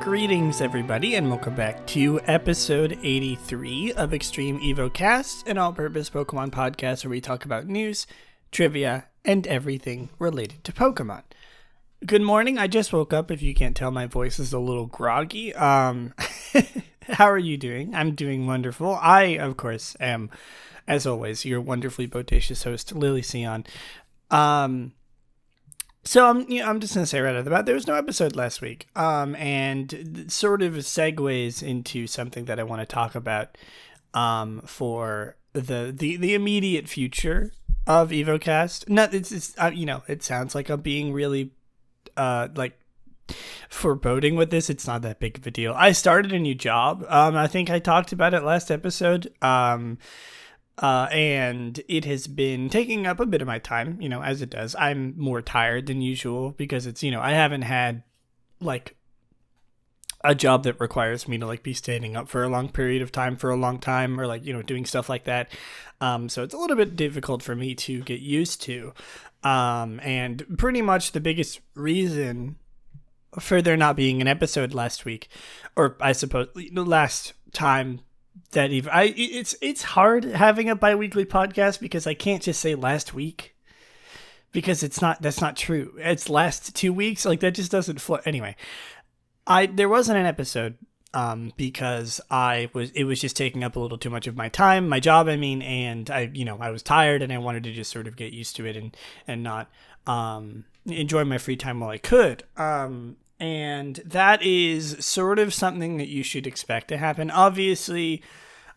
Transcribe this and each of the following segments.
Greetings, everybody, and welcome back to episode 83 of Extreme Evocast, an all-purpose Pokemon podcast where we talk about news, trivia, and everything related to Pokemon. Good morning. I just woke up. If you can't tell, my voice is a little groggy. How are you doing? I'm doing wonderful. I, of course, am, as always, your wonderfully bodacious host, Lillieceon. So I'm just gonna say right out the bat, there was no episode last week, and sort of segues into something that I want to talk about, for the immediate future of Evocast. No, it's it sounds like I'm being really, foreboding with this. It's not that big of a deal. I started a new job. I think I talked about it last episode. And it has been taking up a bit of my time, as it does. I'm more tired than usual because it's, I haven't had a job that requires me to be standing up for a long period of time for a long time or doing stuff like that. So it's a little bit difficult for me to get used to. And pretty much the biggest reason for there not being an episode last week, or I suppose the last time that it's hard having a bi-weekly podcast because I can't just say last week because that's not true. It's last 2 weeks. That just doesn't flow. Anyway, there wasn't an episode because it was just taking up a little too much of my time, my job, and I was tired and I wanted to just sort of get used to it and not enjoy my free time while I could. And that is sort of something that you should expect to happen. Obviously,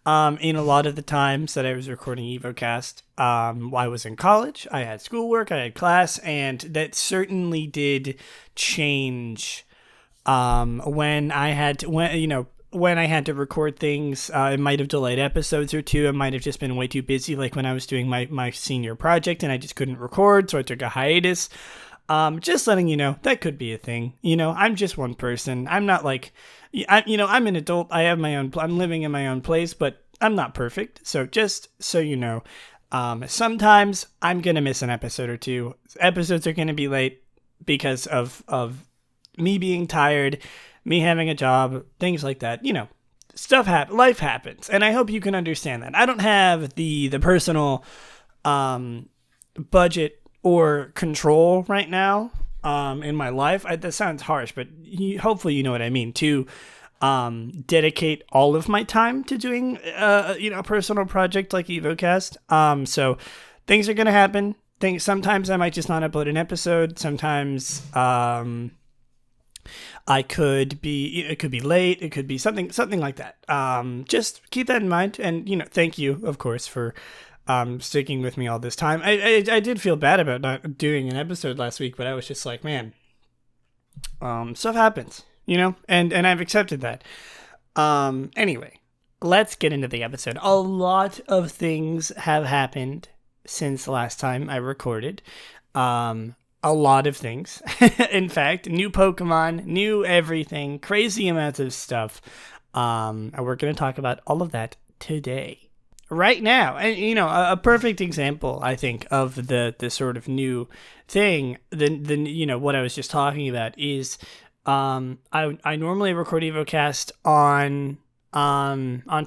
in a lot of the times that I was recording Evocast, I was in college, I had schoolwork, I had class, and that certainly did change when I had to record things. It might have delayed episodes or two. It might have just been way too busy, like when I was doing my senior project and I just couldn't record, so I took a hiatus. Just letting you know, that could be a thing. I'm just one person. I'm not I'm an adult. I have my own, I'm living in my own place, but I'm not perfect. So just so you know, sometimes I'm going to miss an episode or two. Episodes are going to be late because of me being tired, me having a job, things like that. Stuff happens, life happens. And I hope you can understand that. I don't have the personal, budget or control right now in my life. That sounds harsh, but hopefully you know what I mean, to dedicate all of my time to doing a personal project like Evocast. So things are going to happen. Sometimes I might just not upload an episode. Sometimes it could be late. It could be something like that. Just keep that in mind. And, thank you, of course, for sticking with me all this time. I did feel bad about not doing an episode last week, but I was just like, man, stuff happens, and I've accepted that. Anyway, let's get into the episode. A lot of things have happened since the last time I recorded. A lot of things. In fact, new Pokemon, new everything, crazy amounts of stuff. And we're going to talk about all of that today. Right now, and a perfect example, I think, of the sort of new thing, what I was just talking about is, I normally record Evocast on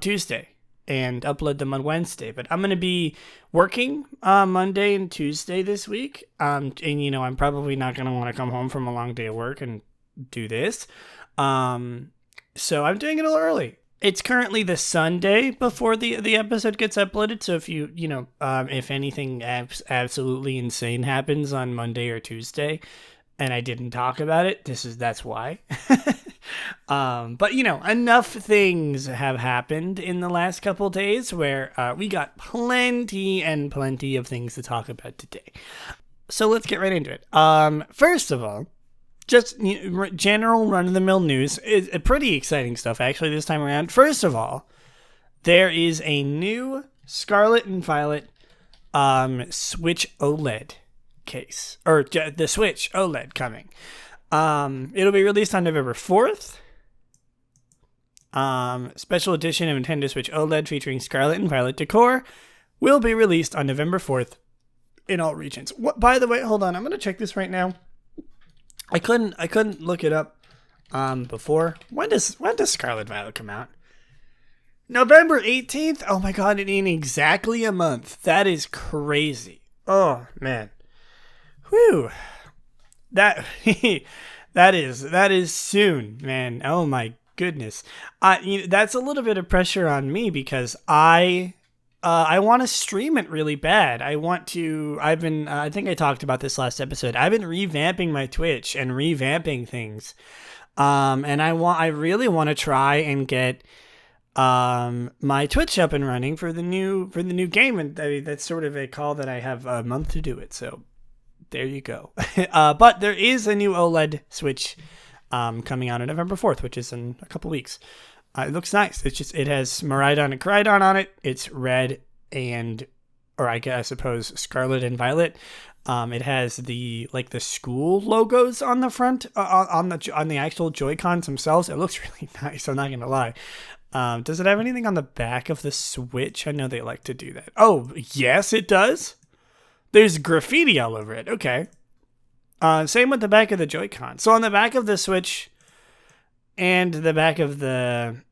Tuesday and upload them on Wednesday, but I'm going to be working Monday and Tuesday this week, and I'm probably not going to want to come home from a long day of work and do this, so I'm doing it a little early. It's currently the Sunday before the episode gets uploaded, so if if anything absolutely insane happens on Monday or Tuesday, and I didn't talk about it, that's why. But enough things have happened in the last couple days where we got plenty of things to talk about today. So let's get right into it. First of all, just general run-of-the-mill news is pretty exciting stuff, actually, this time around. First of all, there is a new Scarlet and Violet Switch OLED case, or the Switch OLED coming. It'll be released on November 4th. Special edition of Nintendo Switch OLED featuring Scarlet and Violet decor will be released on November 4th in all regions. By the way, hold on, I'm going to check this right now. I couldn't look it up before. When does Scarlet Violet come out? November 18th? Oh my god, in exactly a month. That is crazy. Oh man. Whew. That that is soon, man. Oh my goodness. That's a little bit of pressure on me because I want to stream it really bad. I think I talked about this last episode. I've been revamping my Twitch and revamping things. And I really want to try and get my Twitch up and running for the new game, and that's sort of a call that I have a month to do it. So there you go. But there is a new OLED Switch coming out on November 4th, which is in a couple weeks. It looks nice. It has Miraidon and Koraidon on it. It's red or I suppose Scarlet and Violet. It has the school logos on the front, on the actual Joy-Cons themselves. It looks really nice. I'm not gonna lie. Does it have anything on the back of the Switch? I know they like to do that. Oh, yes, it does. There's graffiti all over it. Okay. Same with the back of the Joy-Con. So on the back of the Switch and the back of the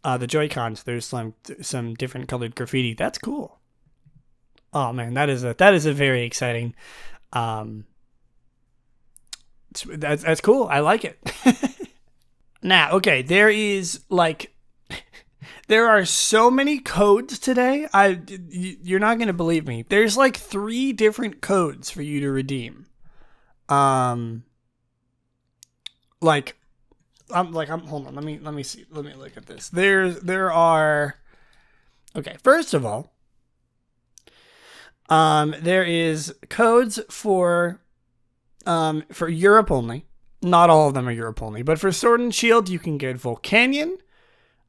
Joy-Cons, there's some different colored graffiti. That's cool. Oh man, that is a very exciting. That's cool. I like it. Now, okay, there are so many codes today. You're not gonna believe me. There's 3 different codes for you to redeem. Hold on. Let me see. Let me look at this. There are. Okay, first of all, there is codes for Europe only. Not all of them are Europe only, but for Sword and Shield, you can get Volcanion,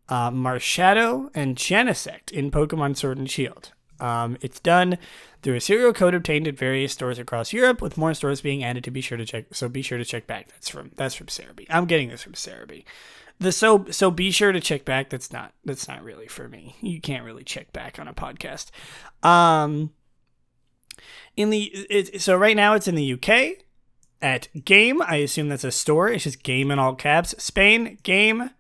Marshadow, and Genesect in Pokemon Sword and Shield. It's done through a serial code obtained at various stores across Europe, with more stores being added to be sure to check. So be sure to check back. That's from Ceruledge. I'm getting this from Ceruledge. So be sure to check back. That's not really for me. You can't really check back on a podcast. So right now it's in the UK at Game. I assume that's a store. It's just Game in all caps. Spain Game.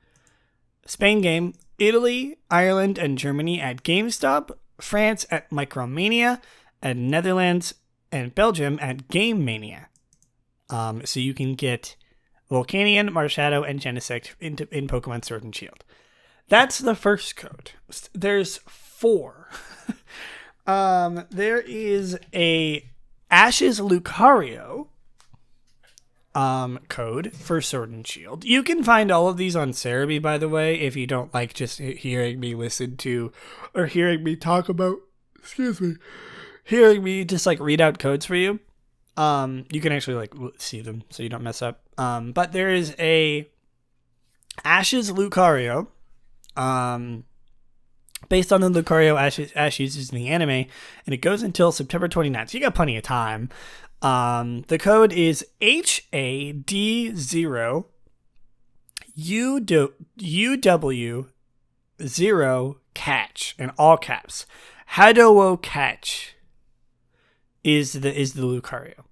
Italy, Ireland, and Germany at GameStop. France at Micromania, and Netherlands and Belgium at Game Mania. So you can get Volcanion, Marshadow, and Genesect in Pokemon Sword and Shield. That's the first code. There's 4. There is a Ash's Lucario code for Sword and Shield. You can find all of these on Ceruledge, by the way, if you don't like just hearing me listen to, or hearing me talk about, hearing me just read out codes for you. You can actually see them so you don't mess up. But there is a Ash's Lucario, based on the Lucario Ash uses in the anime, and it goes until September 29th. So you got plenty of time. The code is HAD0 UW0 catch in all caps. Hadouo catch is the Lucario.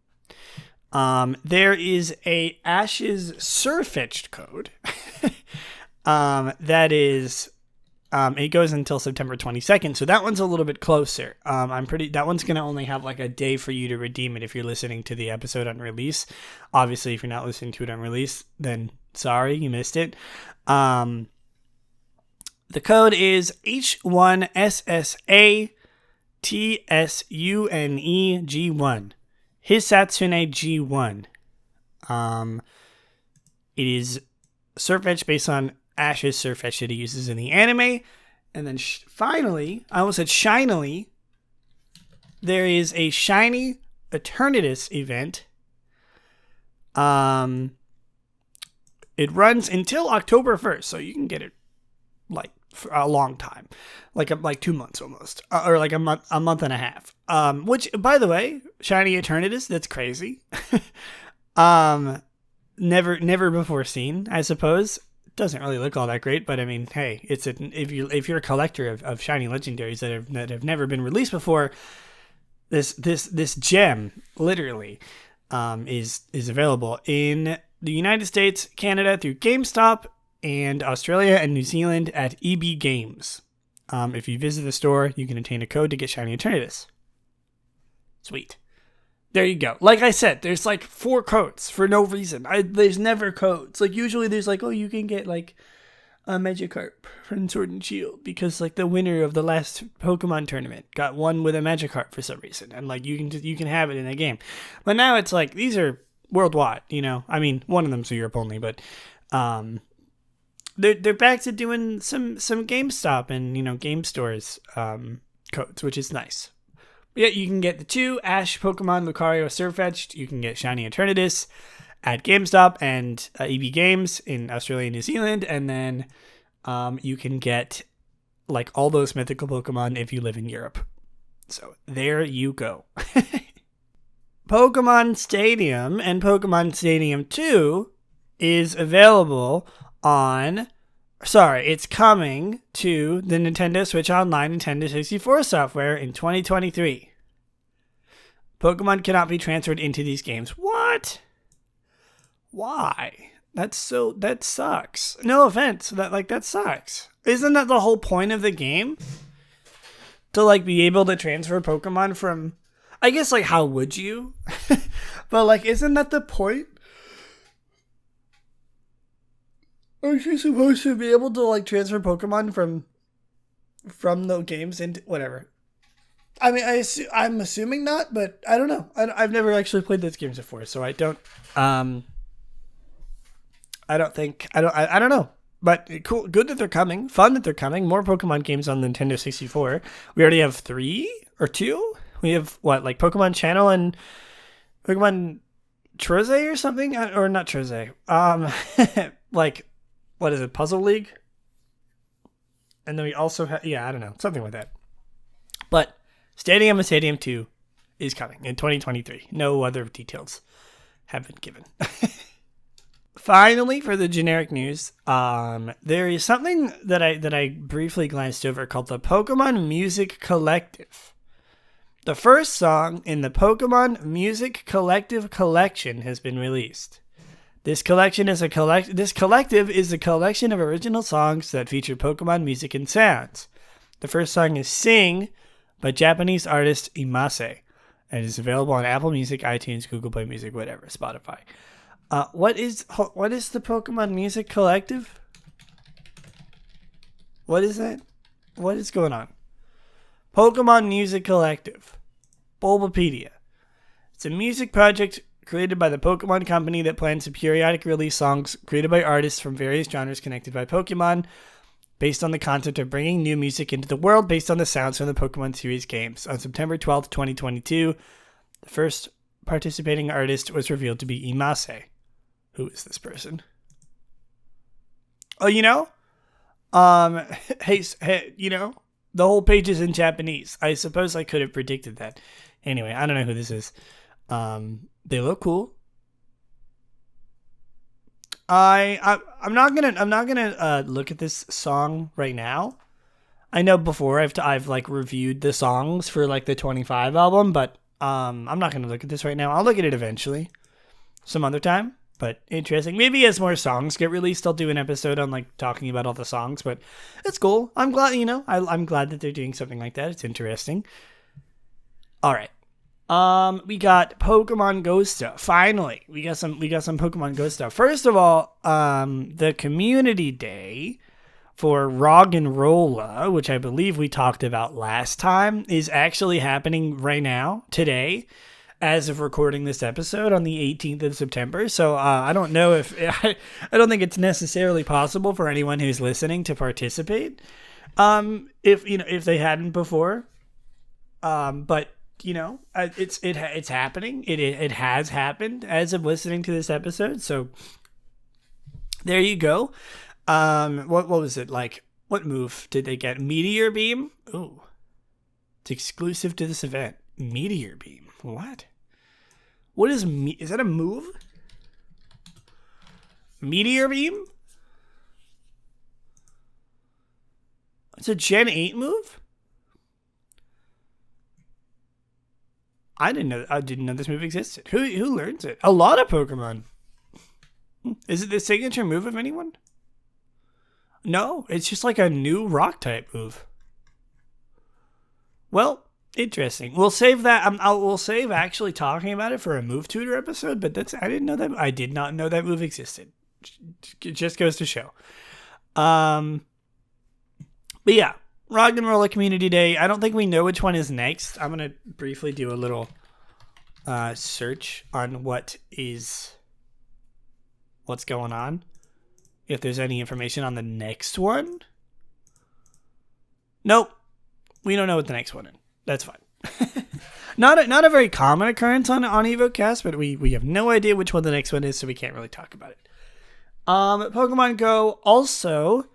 There is a Ash's Surfetched code. That is it goes until September 22nd, so that one's a little bit closer. That one's going to only have a day for you to redeem it if you're listening to the episode on release. Obviously, if you're not listening to it on release, then sorry, you missed it. The code is H1SSA TSUNE G1. Hisatsune G1. It is Surfetch based on Ash's Surfetch that he uses in the anime. And then finally, I almost said shinily, there is a Shiny Eternatus event. It runs until October 1st, so you can get it for a long time, like 2 months almost, or a month and a half. Which, by the way, Shiny Eternatus, that's crazy. Never before seen, I suppose. Doesn't really look all that great, but I mean, hey, if you're a collector of shiny legendaries that have never been released before, this gem literally is available in the United States, Canada through GameStop, and Australia and New Zealand at EB Games. If you visit the store, you can obtain a code to get Shiny Eternatus. Sweet. There you go. Like I said, there's like 4 codes for no reason. There's never codes. Like usually there's like, oh, you can get like a Magikarp from Sword and Shield because like the winner of the last Pokemon tournament got one with a Magikarp for some reason, and like you can have it in a game. But now it's like these are worldwide. You know, I mean, one of them's Europe only, but they're back to doing some GameStop and game stores codes, which is nice. But yeah, you can get the 2 Ash Pokemon Lucario Surfetched. You can get Shiny Eternatus at GameStop and EB Games in Australia and New Zealand, and then you can get like all those mythical Pokemon if you live in Europe. So there you go. Pokemon Stadium and Pokemon Stadium 2 is available it's coming to the Nintendo Switch Online Nintendo 64 software in 2023. Pokemon cannot be transferred into these games. What? Why? That sucks. No offense. That sucks. Isn't that the whole point of the game? To like be able to transfer Pokemon from, I guess like how would you? But like isn't that the point? Aren't you supposed to be able to like transfer Pokemon from the games into whatever? I mean, I'm assuming not, but I don't know. I've never actually played those games before, so I don't. I don't know. But cool, good that they're coming. Fun that they're coming. More Pokemon games on the Nintendo 64. We already have 3 or 2. We have what, like Pokemon Channel and Pokemon Troze or something, or not Troze. Like. What is it, Puzzle League? And then we also have, I don't know, something like that. But Stadium and Stadium 2 is coming in 2023. No other details have been given. Finally, for the generic news, there is something that I briefly glanced over called the Pokemon Music Collective. The first song in the Pokemon Music Collective collection has been released. This collective is a collection of original songs that feature Pokemon music and sounds. The first song is Sing by Japanese artist Imase and is available on Apple Music, iTunes, Google Play Music, whatever, Spotify. What is the Pokemon Music Collective? What is that? What is going on? Pokemon Music Collective. Bulbapedia. It's a music project created by the Pokemon Company that plans to periodically release songs created by artists from various genres connected by Pokemon, based on the concept of bringing new music into the world based on the sounds from the Pokemon series games. On September 12th, 2022, the first participating artist was revealed to be Imase. Who is this person? Oh, hey, the whole page is in Japanese. I suppose I could have predicted that. Anyway, I don't know who this is. They look cool. I'm not gonna look at this song right now. I know before I've like reviewed the songs for like the 25 album, but I'm not gonna look at this right now. I'll look at it eventually, some other time. But interesting. Maybe as more songs get released, I'll do an episode on like talking about all the songs. But it's cool. I'm glad I'm glad that they're doing something like that. It's interesting. All right. We got Pokemon Go stuff. Finally, we got some Pokemon Go stuff. First of all, the community day for Roggenrola, which I believe we talked about last time, is actually happening right now, today, as of recording this episode on the 18th of September. So I don't know if I don't think it's necessarily possible for anyone who's listening to participate, if they hadn't before, but. It's happening. It has happened as of listening to this episode. So there you go. What was it like? What move did they get? Meteor Beam. Ooh, it's exclusive to this event. Meteor Beam. What? What is that a move? Meteor Beam. It's a Gen 8 move. I didn't know this move existed. Who learns it? A lot of Pokemon. Is it the signature move of anyone? No, it's just like a new rock type move. Well, interesting. We'll save that. We'll save actually talking about it for a move tutor episode. But I did not know that move existed. It just goes to show. But yeah, Rock and Roller Community Day. I don't think we know which one is next. I'm gonna briefly do a little search on what's going on. If there's any information on the next one. Nope. We don't know what the next one is. That's fine. Not a very common occurrence on Evocast, but we have no idea which one the next one is, so we can't really talk about it. Pokemon Go also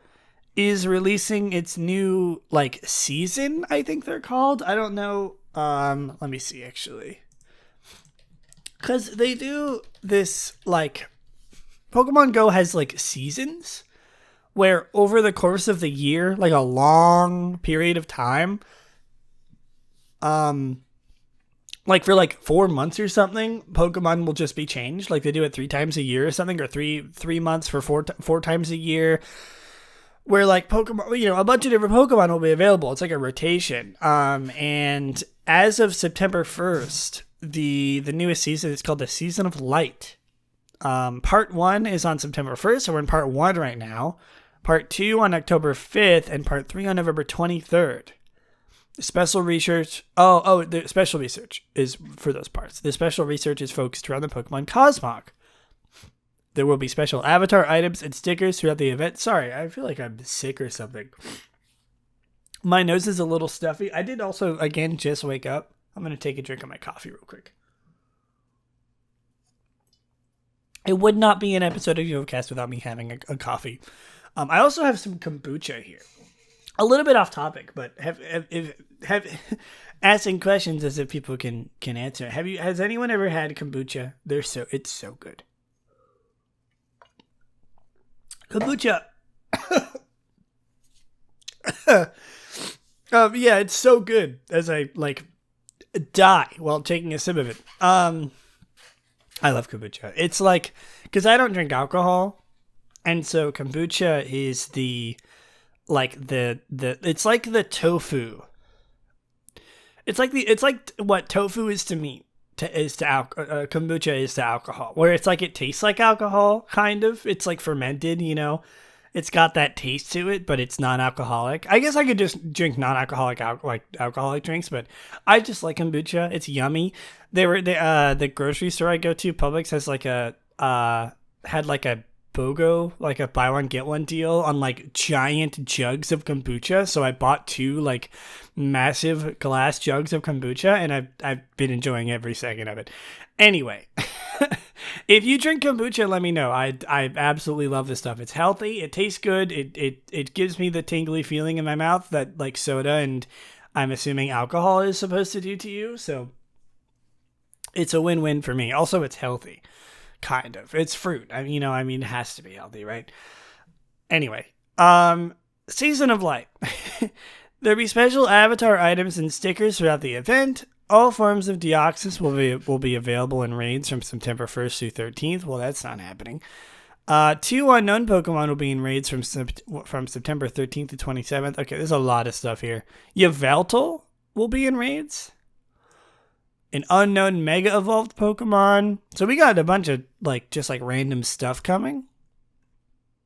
is releasing its new season, I think they're called. I don't know. Let me see actually. Cuz they do this Pokemon Go has seasons where over the course of the year, a long period of time, for 4 months or something, Pokemon will just be changed. They do it 3 times a year or something, or three months for four times a year, where Pokemon, a bunch of different Pokemon will be available. It's like a rotation. And as of September 1st, the newest season is called the Season of Light. Part 1 is on September 1st, so we're in part 1 right now. Part 2 on October 5th, and part 3 on November 23rd. The special research is for those parts. The special research is focused around the Pokemon Cosmog. There will be special avatar items and stickers throughout the event. Sorry, I feel like I'm sick or something. My nose is a little stuffy. I did also, again, just wake up. I'm going to take a drink of my coffee real quick. It would not be an episode of Evocast without me having a coffee. I also have some kombucha here. A little bit off topic, but have asking questions as if people can answer. Has anyone ever had kombucha? It's so good. Kombucha. Yeah, it's so good as I die while taking a sip of it. I love kombucha. It's because I don't drink alcohol, and so kombucha is it's like the tofu. It's like what tofu is to meat, kombucha is to alcohol. Where it's it tastes like alcohol, kind of. It's fermented, It's got that taste to it, but it's non-alcoholic. I guess I could just drink non-alcoholic alcoholic drinks, but I just like kombucha. It's yummy. The grocery store I go to, Publix, has had a BOGO, a buy one get one deal on giant jugs of kombucha. So I bought 2 massive glass jugs of kombucha, and I've been enjoying every second of it. Anyway, if you drink kombucha, let me know. I absolutely love this stuff. It's healthy. It tastes good. It gives me the tingly feeling in my mouth that soda and I'm assuming alcohol is supposed to do to you. So it's a win-win for me. Also, it's healthy. Kind of. It's fruit. It has to be healthy, right? Anyway, Season of Light. There'll be special avatar items and stickers throughout the event. All forms of Deoxys will be available in raids from September 1st through 13th. Well, that's not happening. 2 unknown Pokemon will be in raids from September 13th to 27th. Okay, there's a lot of stuff here. Yveltal will be in raids. An unknown Mega Evolved Pokemon. So we got a bunch of just random stuff coming,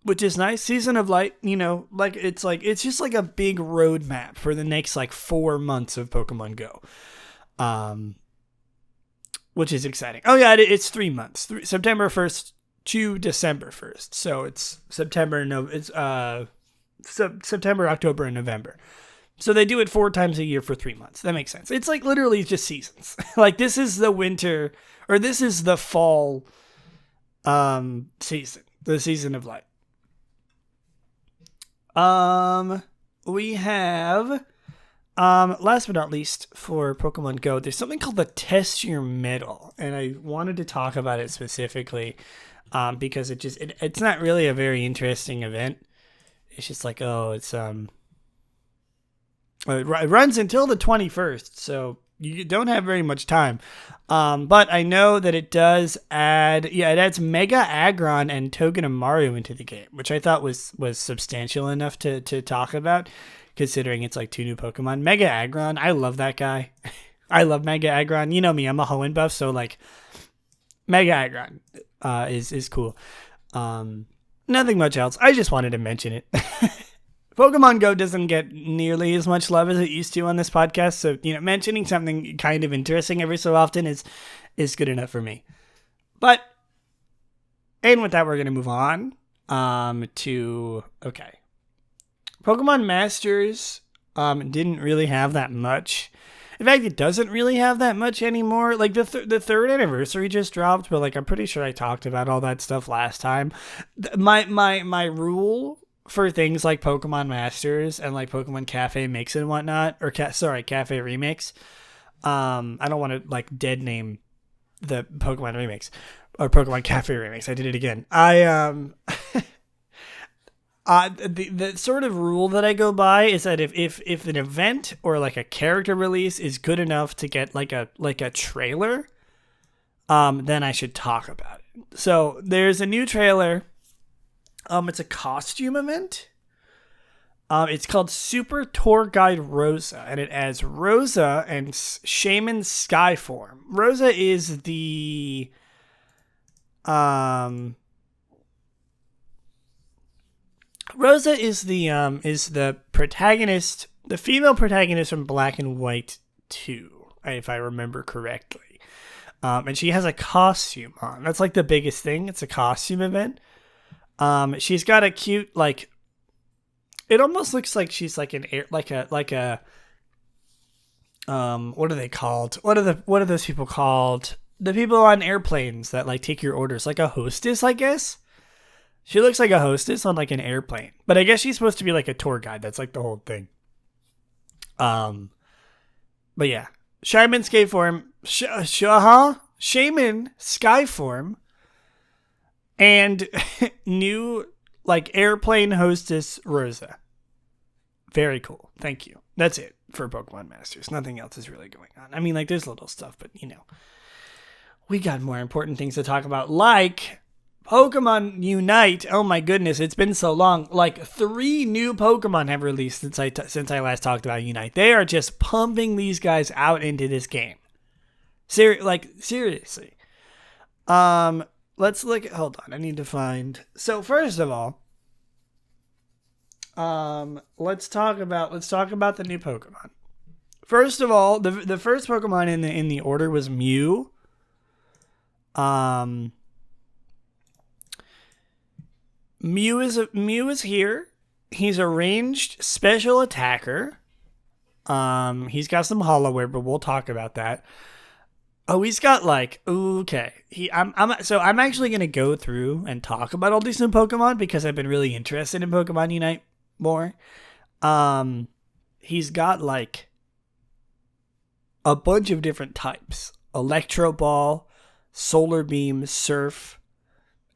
which is nice. Season of Light, it's just a big roadmap for the next 4 months of Pokemon Go, which is exciting. Oh yeah, it's 3 months, September 1st to December 1st. So it's September, October, and November. So they do it 4 times a year for 3 months. That makes sense. It's literally just seasons. This is the winter, or this is the fall season, the Season of Light. We have, last but not least, for Pokemon Go, there's something called the Test Your Mettle, and I wanted to talk about it specifically, because it's not really a very interesting event. It's just it runs until the 21st, so you don't have very much time. But I know that it does add, it adds Mega Aggron and Togedemaru into the game, which I thought was substantial enough to talk about, considering it's like 2 new Pokemon. Mega Aggron, I love that guy. I love Mega Aggron. You know me, I'm a Hoenn buff, so like Mega Aggron is cool. Nothing much else. I just wanted to mention it. Pokemon Go doesn't get nearly as much love as it used to on this podcast, so mentioning something kind of interesting every so often is good enough for me. But, and with that, we're gonna move on to Pokemon Masters didn't really have that much. In fact, it doesn't really have that much anymore. Like the third anniversary just dropped, but like I'm pretty sure I talked about all that stuff last time. My rule for things like Pokemon Masters and like Pokemon Cafe Mix and whatnot, or Cafe Remix. I don't want to like dead name the Pokemon Remix or Pokemon Cafe Remix. I did it again. The sort of rule that I go by is that if an event or like a character release is good enough to get like a trailer, then I should talk about it. So there's a new trailer. It's a costume event. It's called Super Tour Guide Rosa, and it adds Rosa and Shaman Skyform. Rosa is the protagonist, the female protagonist from Black and White 2, if I remember correctly. And she has a costume on. That's like the biggest thing. It's a costume event. She's got a cute, like, it almost looks like she's like what are they called? What are those people called? The people on airplanes that like take your orders, like a hostess, I guess. She looks like a hostess on like an airplane, but I guess she's supposed to be like a tour guide. That's like the whole thing. But yeah, Shaman Skyform, Shaman Skyform, and new like airplane hostess Rosa. Very cool. Thank you. That's it for Pokemon Masters. Nothing else is really going on. I mean, like there's little stuff, but we got more important things to talk about, like Pokemon Unite. Oh my goodness, it's been so long. Like 3 new Pokemon have released since I last talked about Unite. They are just pumping these guys out into this game. Seriously. Let's look. Hold on, I need to find. So first of all, let's talk about the new Pokemon. First of all, the first Pokemon in the order was Mew. Mew is here. He's a ranged special attacker. He's got some Hollow-Wear, but we'll talk about that. Oh, he's got like, okay. I'm actually gonna go through and talk about all these new Pokemon because I've been really interested in Pokemon Unite more. He's got like a bunch of different types: Electro Ball, Solar Beam, Surf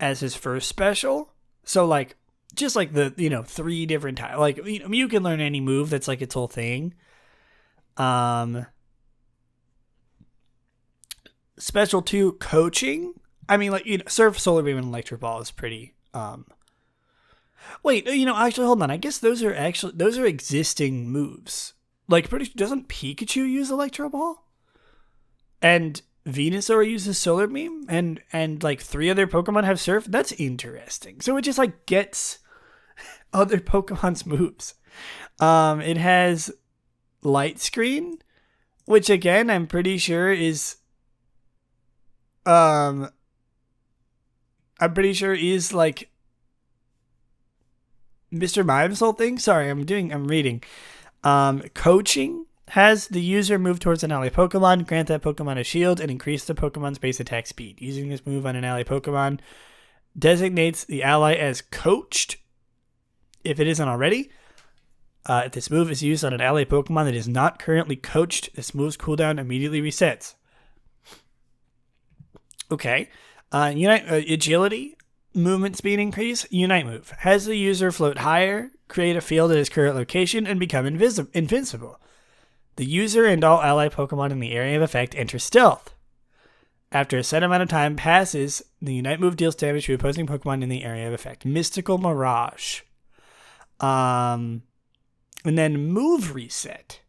as his first special. So like, just like the 3 different types. Like you can learn any move. That's like its whole thing. Special 2, Coaching. I mean, like Surf, Solar Beam, and Electro Ball is pretty. Wait, actually, hold on. I guess those are existing moves. Like, doesn't Pikachu use Electro Ball? And Venusaur uses Solar Beam, and like 3 other Pokemon have Surf. That's interesting. So it just like gets other Pokemon's moves. It has Light Screen, which again I'm pretty sure is like Mr. Mime's whole thing. Sorry, I'm reading. Coaching has the user move towards an ally Pokemon, grant that Pokemon a shield, and increase the Pokemon's base attack speed. Using this move on an ally Pokemon designates the ally as coached if it isn't already. If this move is used on an ally Pokemon that is not currently coached, this move's cooldown immediately resets. Okay. Unite agility, movement speed increase, Unite move. Has the user float higher, create a field at his current location, and become invincible. The user and all ally Pokemon in the area of effect enter stealth. After a set amount of time passes, the Unite move deals damage to opposing Pokemon in the area of effect. Mystical Mirage. And then Move Reset.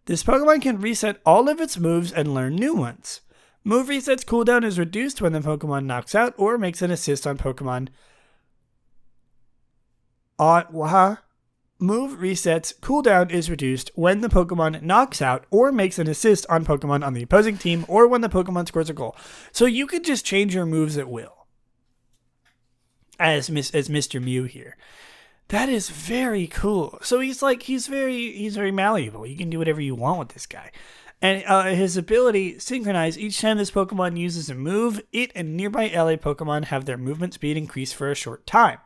This Pokemon can reset all of its moves and learn new ones. Move Reset's cooldown is reduced when the Pokemon knocks out or makes an assist on Pokemon. Move Reset's cooldown is reduced when the Pokemon knocks out or makes an assist on Pokemon on the opposing team or when the Pokemon scores a goal. So you could just change your moves at will. As Mr. Mew here. That is very cool. So he's very malleable. You can do whatever you want with this guy. And his ability, Synchronize, each time this Pokemon uses a move, it and nearby ally Pokemon have their movement speed increase for a short time.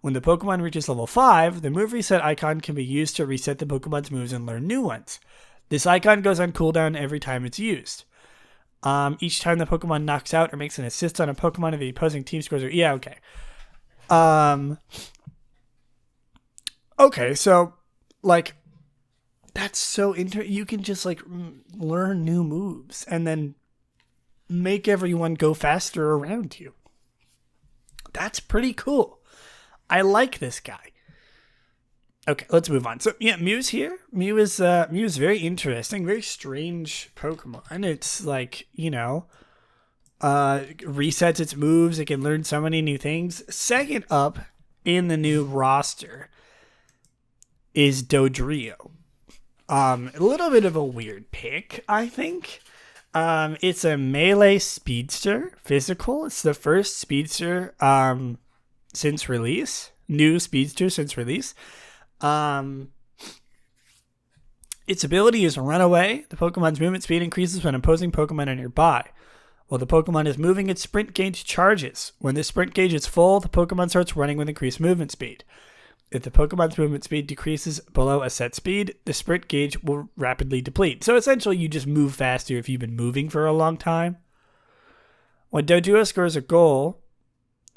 When the Pokemon reaches level 5, the move reset icon can be used to reset the Pokemon's moves and learn new ones. This icon goes on cooldown every time it's used. Each time the Pokemon knocks out or makes an assist on a Pokemon of the opposing team scores. Yeah, okay. Okay, so, like, that's so you can just, like, learn new moves and then make everyone go faster around you. That's pretty cool. I like this guy. Okay, let's move on. So, yeah, Mew's here. Mew is very interesting, very strange Pokemon. It's, like, resets its moves. It can learn so many new things. Second up in the new roster is Dodrio. A little bit of a weird pick, I think. It's a melee speedster, physical. It's the first speedster since release. New speedster since release. Its ability is Run Away. The Pokemon's movement speed increases when opposing Pokemon are nearby. While the Pokemon is moving, its sprint gauge charges. When this sprint gauge is full, the Pokemon starts running with increased movement speed. If the Pokemon's movement speed decreases below a set speed, the sprint gauge will rapidly deplete. So essentially, you just move faster if you've been moving for a long time. When Dodrio scores a goal,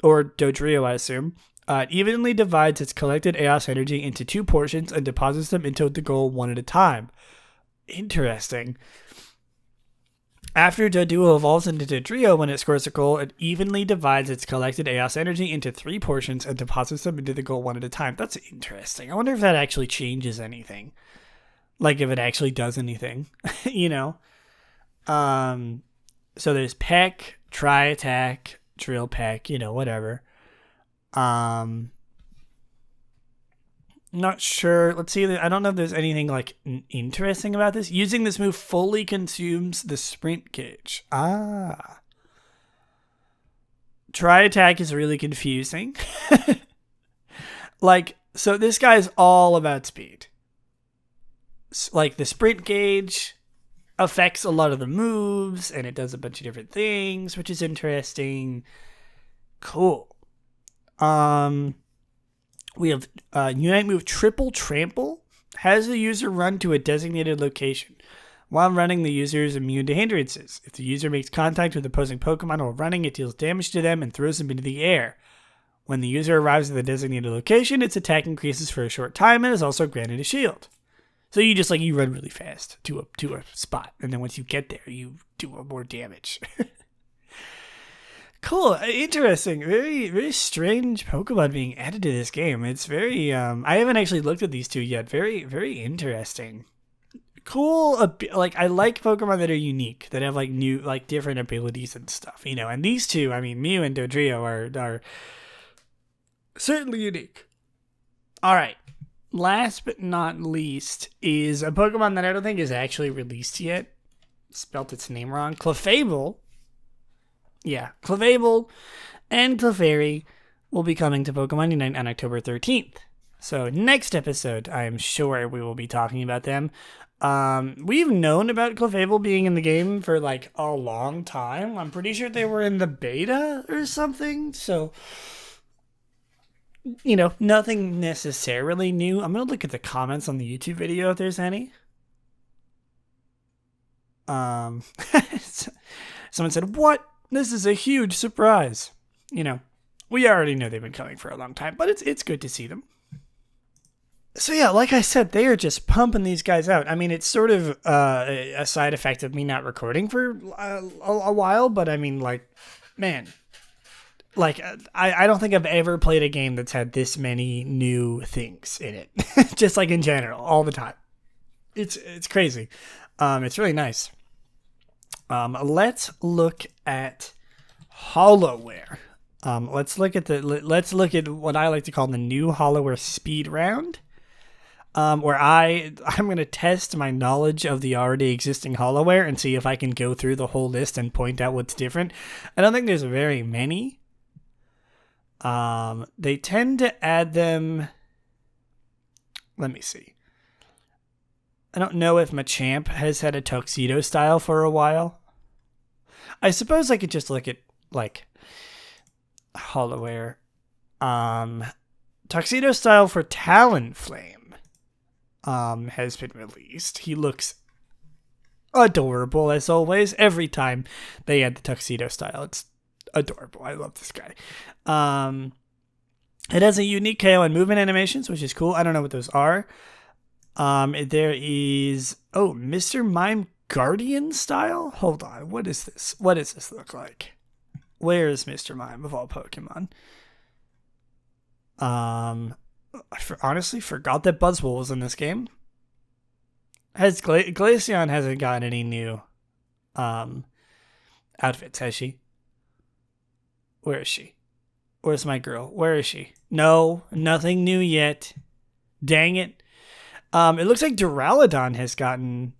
or Dodrio, I assume, it evenly divides its collected Eos energy into 2 portions and deposits them into the goal one at a time. Interesting. After Dodrio evolves into Dodrio when it scores a goal, it evenly divides its collected Eos energy into 3 portions and deposits them into the goal one at a time. That's interesting. I wonder if that actually changes anything. Like if it actually does anything, So there's Peck, Tri-Attack, Drill Peck, whatever. Not sure. Let's see. I don't know if there's anything like interesting about this. Using this move fully consumes the sprint gauge. Tri-Attack is really confusing. So this guy's all about speed. Like the sprint gauge affects a lot of the moves and it does a bunch of different things, which is interesting. Cool. We have Unite move Triple Trample. Has the user run to a designated location. While running, the user is immune to hindrances. If the user makes contact with opposing Pokemon while running, it deals damage to them and throws them into the air. When the user arrives at the designated location, its attack increases for a short time and is also granted a shield. So you just you run really fast to a spot, and then once you get there, you do more damage. Cool, interesting, very, very strange Pokemon being added to this game. It's very, I haven't actually looked at these two yet. Very, very interesting. Cool, I like Pokemon that are unique, that have new, different abilities and stuff, and these two, Mew and Dodrio are certainly unique. All right, last but not least is a Pokemon that I don't think is actually released yet. Spelt its name wrong. Clefable. Yeah, Clefable and Clefairy will be coming to Pokemon Unite on October 13th. So next episode, I am sure we will be talking about them. We've known about Clefable being in the game for a long time. I'm pretty sure they were in the beta or something. So, nothing necessarily new. I'm going to look at the comments on the YouTube video if there's any. Someone said, "What? This is a huge surprise." We already know they've been coming for a long time, but it's good to see them. So yeah, like I said, they are just pumping these guys out. I mean, it's sort of a side effect of me not recording for a while, but I mean, like, man, like I don't think I've ever played a game that's had this many new things in it. Just like in general, all the time. It's crazy. It's really nice. Let's look at Hollowware. Let's look at what I like to call the new Hollowware speed round. Where I'm going to test my knowledge of the already existing Hollowware and see if I can go through the whole list and point out what's different. I don't think there's very many. They tend to add them. Let me see. I don't know if Machamp has had a tuxedo style for a while. I suppose I could just look at, like, Hollowware. Tuxedo style for Talonflame has been released. He looks adorable as always. Every time they add the tuxedo style, it's adorable. I love this guy. It has a unique KO and movement animations, which is cool. I don't know what those are. There is Mr. Mime Guardian style. Hold on, what is this? What does this look like? Where is Mr. Mime of all Pokemon? I honestly forgot that Buzzwole was in this game. Lillieceon hasn't gotten any new outfits, has she? Where is she? Where's my girl? Where is she? No, nothing new yet. Dang it. It looks like Duraludon has gotten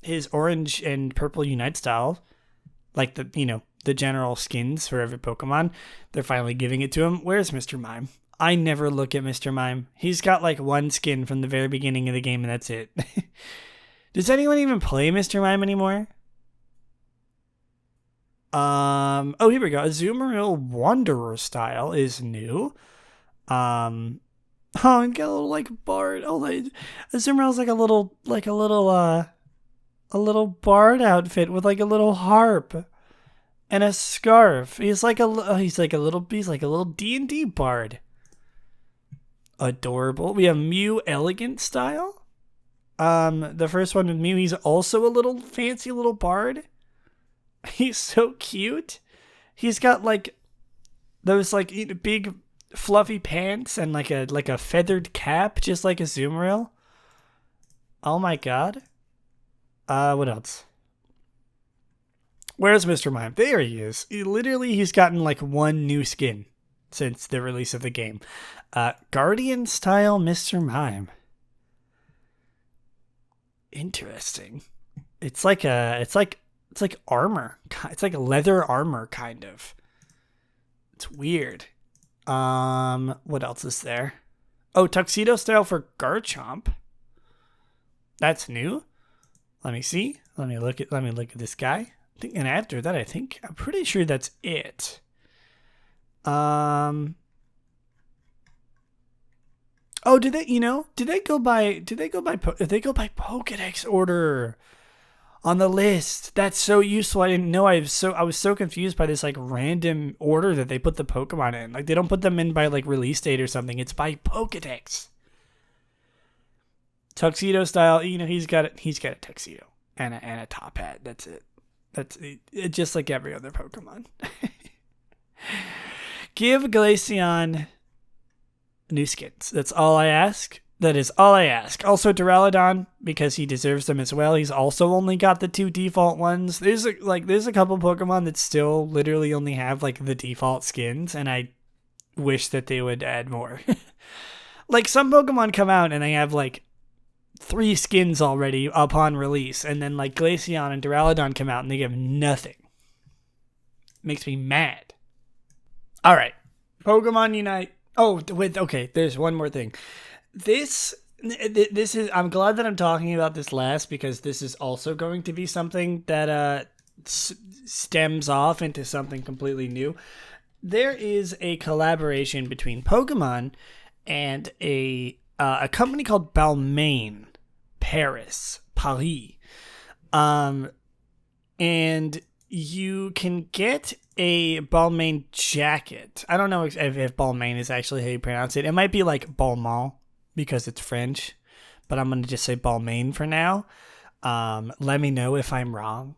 his orange and purple Unite style. Like the general skins for every Pokemon. They're finally giving it to him. Where's Mr. Mime? I never look at Mr. Mime. He's got like one skin from the very beginning of the game and that's it. Does anyone even play Mr. Mime anymore? Here we go. Azumarill Wanderer style is new. And got a little like bard. Azumarill's like a little bard outfit with like a little harp and a scarf. He's like a little D&D bard. Adorable. We have Mew Elegant style. The first one with Mew, he's also a little fancy little bard. He's so cute. He's got like those like big fluffy pants and like a feathered cap, just like Azumarill. Oh my god. What else? Where's Mr. Mime? There he is. He's gotten like one new skin since the release of the game. Guardian style Mr. Mime. Interesting. It's like armor. It's like leather armor kind of. It's weird. What else is there? Tuxedo style for Garchomp. That's new. Let me see. Let me look at this guy. And after that, I'm pretty sure that's it. Did they go by Pokedex order on the list? That's so useful. I didn't know. I was so confused by this like random order that they put the Pokemon in. Like they don't put them in by like release date or something. It's by Pokedex. Tuxedo style, he's got a tuxedo and a top hat. That's it. That's it, just like every other Pokemon. Give Glaceon new skins. That's all I ask. That is all I ask. Also Duraludon, because he deserves them as well. He's also only got the 2 default ones. There's a couple Pokemon that still literally only have like the default skins, and I wish that they would add more. Like some Pokemon come out and they have like 3 skins already upon release, and then like Glaceon and Duraludon come out and they have nothing. Makes me mad. All right, Pokemon Unite. There's one more thing. This is. I'm glad that I'm talking about this last because this is also going to be something that stems off into something completely new. There is a collaboration between Pokemon and a company called Balmain Paris. And you can get a Balmain jacket. I don't know if Balmain is actually how you pronounce it. It might be like Balmain because it's French, but I'm going to just say Balmain for now. Let me know if I'm wrong.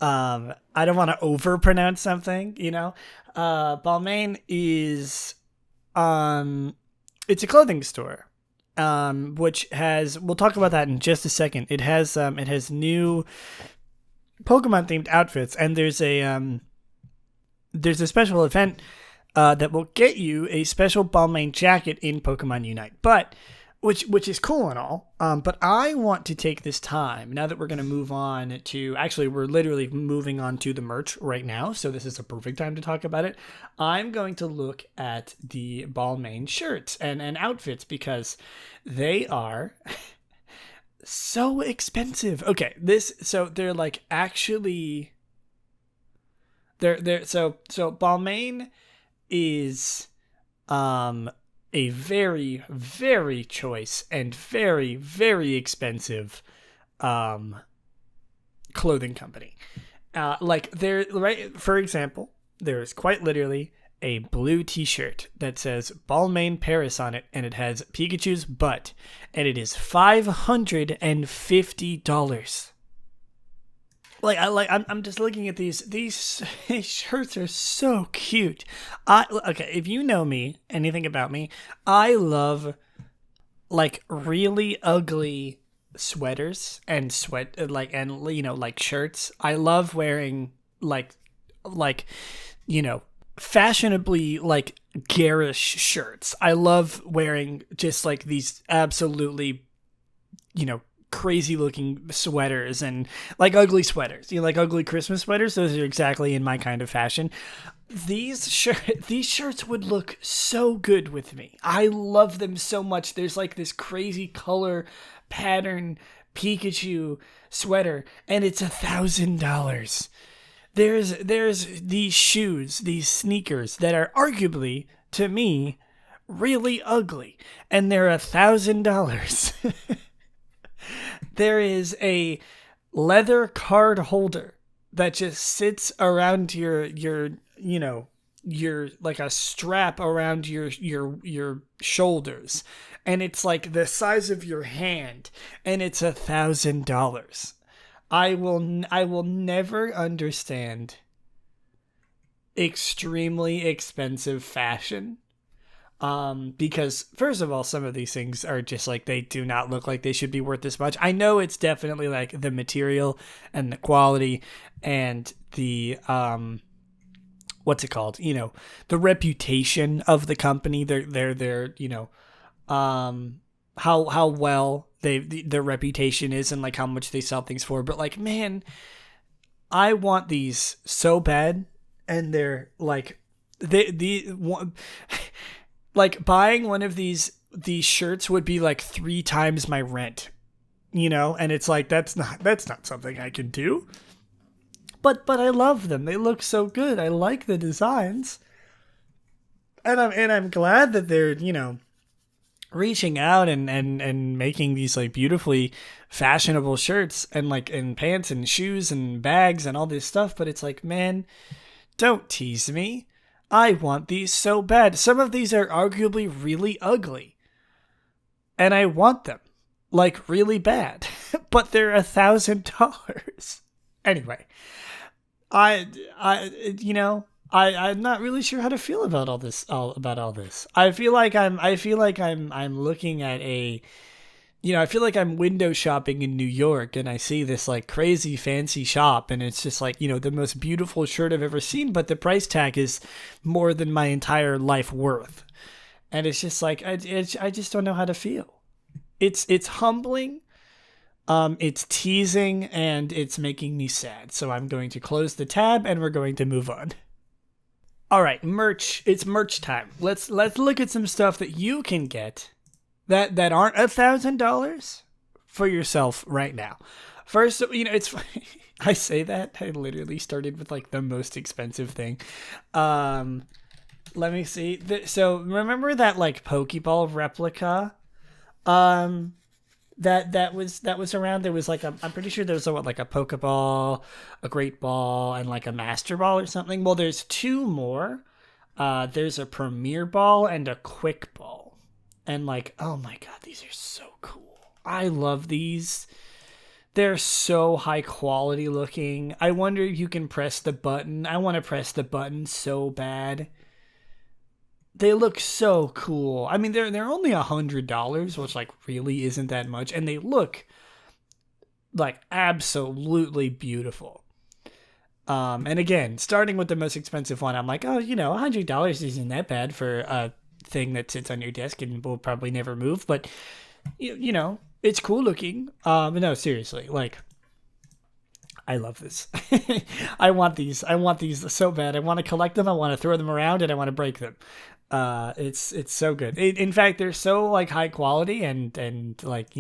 I don't want to overpronounce something, you know. Balmain is it's a clothing store. Which has, we'll talk about that in just a second. It has new Pokemon themed outfits, and there's a special event that will get you a special Balmain jacket in Pokemon Unite, but which is cool and all. But I want to take this time, now that we're going to move on to, actually, we're literally moving on to the merch right now, so this is a perfect time to talk about it. I'm going to look at the Balmain shirts and outfits, because they are so expensive. Okay, so they're like actually, so Balmain is a very, very choice and very, very expensive clothing company. Like there, right? For example, there is quite literally a blue t-shirt that says Balmain Paris on it, and it has Pikachu's butt, and it is $550. I'm just looking at these shirts are so cute. Okay, if you know me, anything about me, I love like really ugly sweaters and shirts. I love wearing like fashionably like garish shirts. I love wearing just like these absolutely crazy looking sweaters and like ugly sweaters. Like ugly Christmas sweaters? Those are exactly in my kind of fashion. These shirts would look so good with me. I love them so much. There's like this crazy color pattern Pikachu sweater, and it's $1,000. There's these shoes, these sneakers that are arguably, to me, really ugly, and they're $1,000. There is a leather card holder that just sits around your like a strap around your shoulders, and it's like the size of your hand, and it's $1,000. I will never understand extremely expensive fashion. Because first of all, some of these things are just like, they do not look like they should be worth this much. I know it's definitely like the material and the quality and the, what's it called? The reputation of the company. They're how well their reputation is and like how much they sell things for. But like, man, I want these so bad, and they're like, like buying one of these shirts would be like 3 times my rent, and it's like, that's not something I can do. But I love them. They look so good. I like the designs. And I'm glad that they're, reaching out and making these like beautifully fashionable shirts and like and pants and shoes and bags and all this stuff. But it's like, man, don't tease me. I want these so bad. Some of these are arguably really ugly, and I want them like really bad, but they're $1,000. Anyway, I'm not really sure how to feel about all this. I feel like I'm looking at I feel like I'm window shopping in New York, and I see this like crazy fancy shop, and it's just like, the most beautiful shirt I've ever seen, but the price tag is more than my entire life worth. And it's just like, I just don't know how to feel. It's humbling. It's teasing, and it's making me sad. So I'm going to close the tab, and we're going to move on. All right, merch. It's merch time. Let's look at some stuff that you can get that aren't $1,000 for yourself right now. First, it's funny. I say that, I literally started with like the most expensive thing. Let me see. So remember that like Pokeball replica, that was around. There was like I'm pretty sure there was a Pokeball, a Great Ball, and like a Master Ball or something. Well, there's 2 more. There's a Premier Ball and a Quick Ball. And like, oh my god, these are so cool. I love these. They're so high quality looking. I wonder if you can press the button. I want to press the button so bad. They look so cool. I mean, they're only $100, which like really isn't that much, and they look like absolutely beautiful. And again, starting with the most expensive one, I'm like, oh, $100 isn't that bad for a thing that sits on your desk and will probably never move, but it's cool looking. No, seriously, like, I love this. I want these so bad. I want to collect them. I want to throw them around, and I want to break them. It's so good. In fact, they're so like high quality and like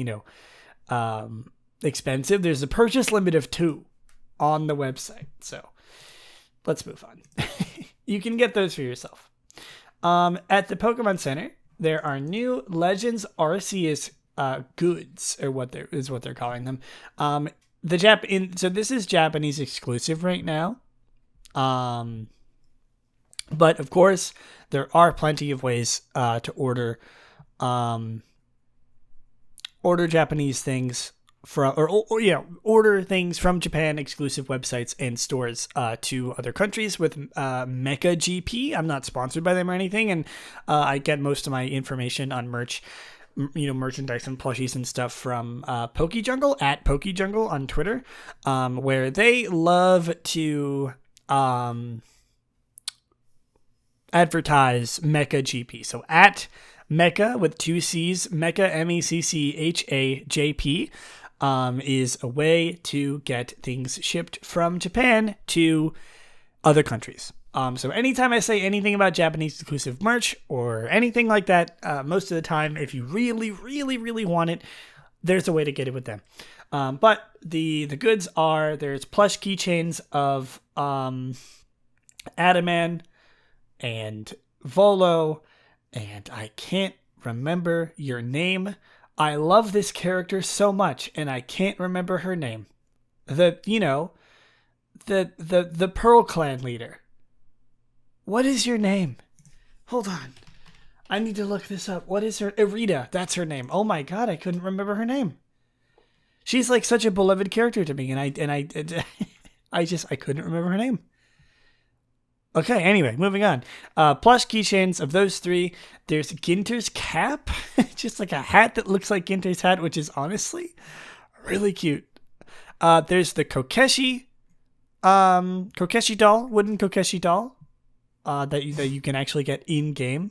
expensive. There's a purchase limit of 2 on the website. So let's move on. You can get those for yourself. At the Pokemon Center, there are new Legends Arceus goods, or what they're calling them. So this is Japanese exclusive right now. But of course, there are plenty of ways to order Japanese things from, order things from Japan exclusive websites and stores to other countries with Mecha GP. I'm not sponsored by them or anything, and I get most of my information on merchandise and plushies and stuff from PokeJungle at PokeJungle on Twitter, where they love to advertise Mecha GP. So at Mecha with 2 C's, Mecha MECCHAJP is a way to get things shipped from Japan to other countries. So anytime I say anything about Japanese exclusive merch or anything like that, most of the time, if you really, really, really want it, there's a way to get it with them. But the goods are, there's plush keychains of Adaman and Volo, and I can't remember your name. I love this character so much, and I can't remember her name. The Pearl Clan leader. What is your name? Hold on. I need to look this up. What is her? Irida. That's her name. Oh my god, I couldn't remember her name. She's like such a beloved character to me, and I couldn't remember her name. Okay, anyway, moving on. Plush keychains of those 3. There's Ginter's cap. Just like a hat that looks like Ginter's hat, which is honestly really cute. There's the Kokeshi doll, wooden Kokeshi doll, that you can actually get in game.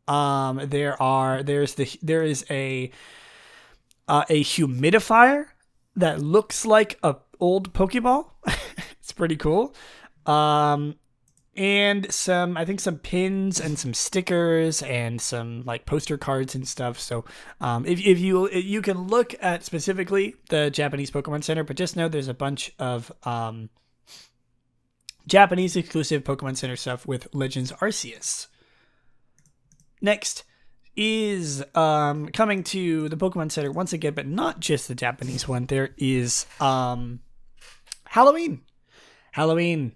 There is a humidifier that looks like a old Pokeball. It's pretty cool. And some pins and some stickers and some like poster cards and stuff. So if you can look at specifically the Japanese Pokemon Center, but just know there's a bunch of Japanese exclusive Pokemon Center stuff with Legends Arceus. Next is coming to the Pokemon Center once again, but not just the Japanese one. There is Halloween. Halloween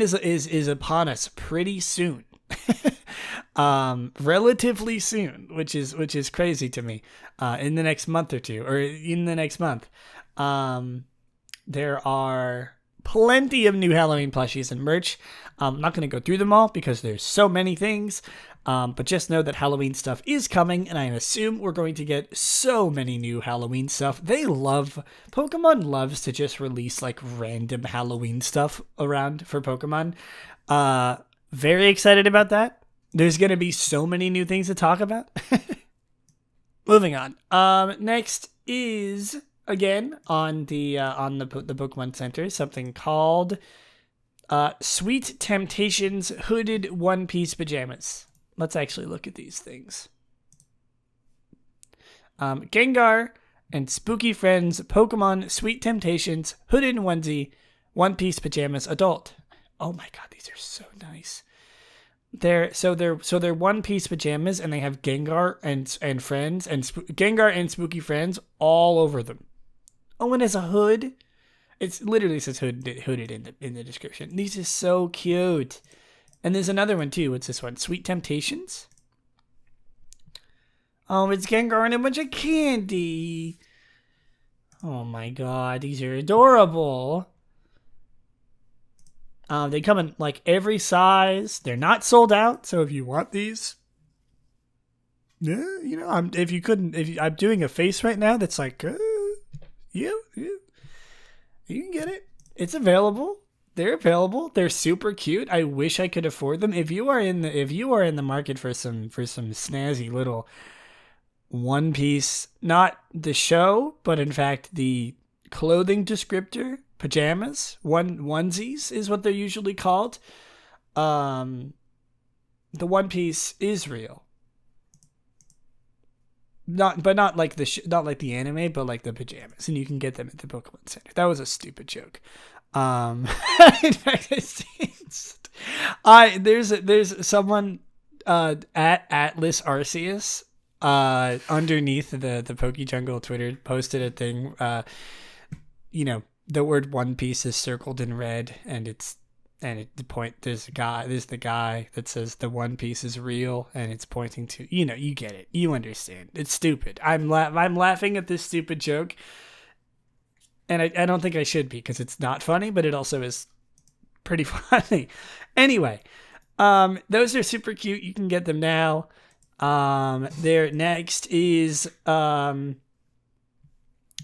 is upon us pretty soon. Relatively soon, which is crazy to me. In the next month or two, or in the next month. There are plenty of new Halloween plushies and merch. I'm not going to go through them all because there's so many things. But just know that Halloween stuff is coming, and I assume we're going to get so many new Halloween stuff. Pokemon loves to just release like random Halloween stuff around for Pokemon. Very excited about that. There's going to be so many new things to talk about. Moving on. Next is, again, on the Pokemon Center, something called Sweet Temptations Hooded One Piece Pajamas. Let's actually look at these things. Gengar and Spooky Friends Pokemon Sweet Temptations Hooded Onesie One Piece Pajamas Adult. Oh my god, these are so nice. They're One Piece pajamas, and they have Gengar and friends and Gengar and Spooky Friends all over them. Oh, and it's a hood. It literally says hooded in the description. These are so cute. And there's another one too. What's this one? Sweet Temptations? Oh, it's Gengar and a bunch of candy. Oh my god, these are adorable. They come in like every size. They're not sold out, so if you want these, yeah, I'm doing a face right now that's like, yeah, you can get it. It's available. They're available. They're super cute. I wish I could afford them. If you are in the market for some snazzy little One Piece, not the show, but in fact the clothing descriptor, pajamas, onesies is what they're usually called. The One Piece is real. Not like not like the anime, but like the pajamas, and you can get them at the Pokemon Center. That was a stupid joke. In fact, there's someone at Atlas Arceus underneath the Pokejungle Twitter posted a thing. The word One Piece is circled in red, and there's the guy that says the One Piece is real, and it's pointing to, you get it, you understand. It's stupid. I'm laughing at this stupid joke, and I don't think I should be, because it's not funny, but it also is pretty funny. Anyway, those are super cute. You can get them now. There next is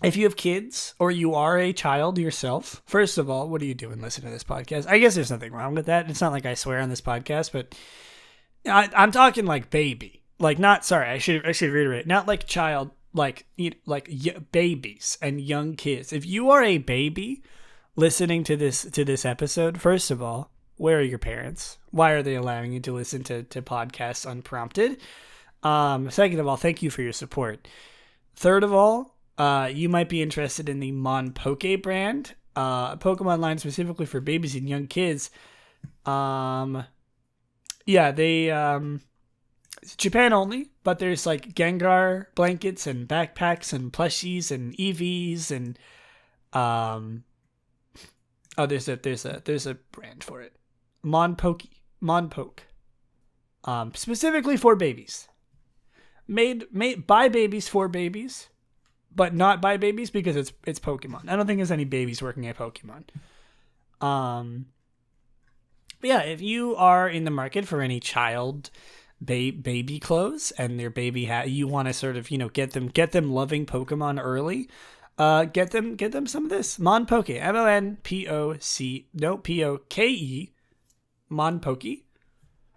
if you have kids or you are a child yourself, first of all, what are you doing listening to this podcast? I guess there's nothing wrong with that. It's not like I swear on this podcast, but I'm talking like baby, like not, sorry, I should reiterate, not like child, like babies and young kids. If you are a baby listening to this episode, first of all, where are your parents? Why are they allowing you to listen to podcasts unprompted? Second of all, thank you for your support. Third of all, you might be interested in the Mon Poke brand, Pokemon line specifically for babies and young kids. It's Japan only, but there's like Gengar blankets and backpacks and plushies and EVs and there's a brand for it, Mon Poke, specifically for babies, made by babies for babies, but not by babies because it's Pokemon. I don't think there's any babies working at Pokemon. But yeah, if you are in the market for any child baby clothes and their baby hat, you want to sort of get them loving Pokemon early. Get them some of this Mon Poke, Monpoke, Mon Poke,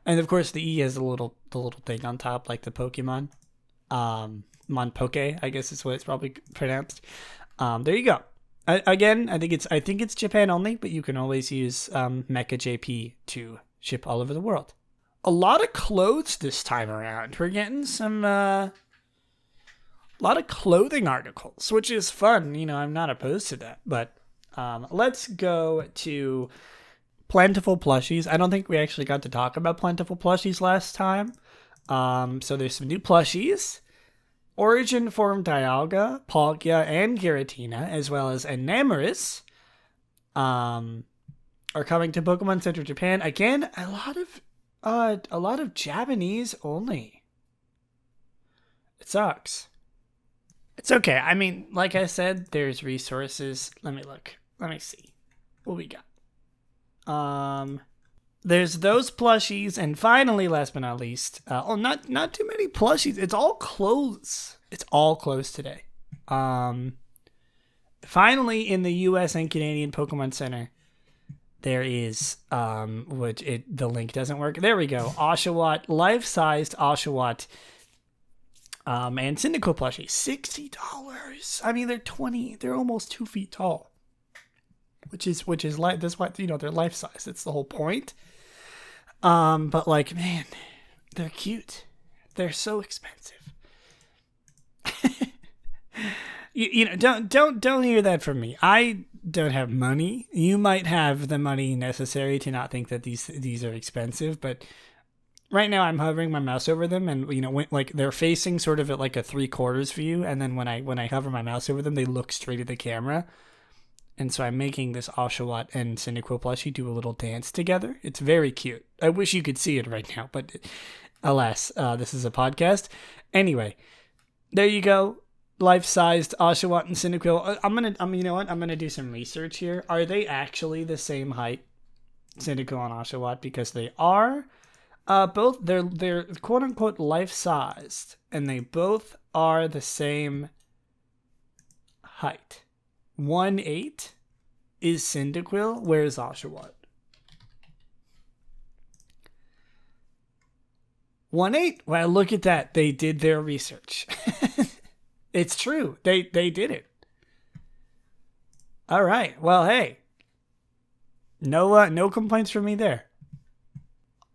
and of course the E has the little thing on top like the Pokemon. Mon Poke, I guess is what it's probably pronounced. There you go. I think it's Japan only, but you can always use Mecha JP to ship all over the world. A lot of clothes this time around. We're getting some a lot of clothing articles, which is fun. I'm not opposed to that. But let's go to Plentiful Plushies. I don't think we actually got to talk about Plentiful Plushies last time. So there's some new plushies. Origin Form Dialga, Palkia, and Giratina, as well as Enamorus, are coming to Pokemon Center Japan. Again, a lot of Japanese only. It sucks. It's okay. I mean, like I said, there's resources. Let me look. Let me see what we got. There's those plushies, and finally, last but not least, not too many plushies. It's all clothes. It's all clothes today. Finally, in the U.S. and Canadian Pokemon Center, there is the link doesn't work. There we go. Oshawott, life-sized Oshawott, and Cyndaquil plushie, $60. I mean, they're almost 2 feet tall, which is like that's why they're life size. That's the whole point. But like, man, they're cute. They're so expensive. Don't hear that from me. I don't have money. You might have the money necessary to not think that these are expensive, but right now I'm hovering my mouse over them, and when, like, they're facing sort of at like a 3/4 view, and then when I hover my mouse over them, they look straight at the camera. And so I'm making this Oshawott and Cyndaquil plushie do a little dance together. It's very cute. I wish you could see it right now, but alas, this is a podcast. Anyway, There you go. Life-sized Oshawott and Cyndaquil. You know what? I'm gonna do some research here. Are they actually the same height, Cyndaquil and Oshawott? Because they are. Both they're quote unquote life-sized, and they both are the same height. 1'8" is Cyndaquil. Where's Oshawott? 1'8". Well, look at that. They did their research. It's true. They did it. All right. Well, hey. No complaints from me there.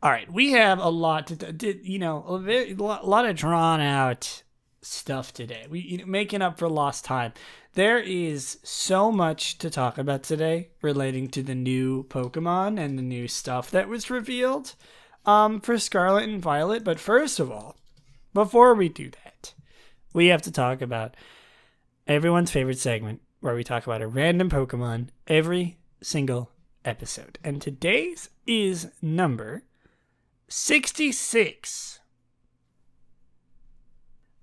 All right. We have a lot a lot of drawn out stuff today. Making up for lost time. There is so much to talk about today relating to the new Pokemon and the new stuff that was revealed for Scarlet and Violet. But first of all, before we do that, we have to talk about everyone's favorite segment where we talk about a random Pokemon every single episode. And today's is number 66.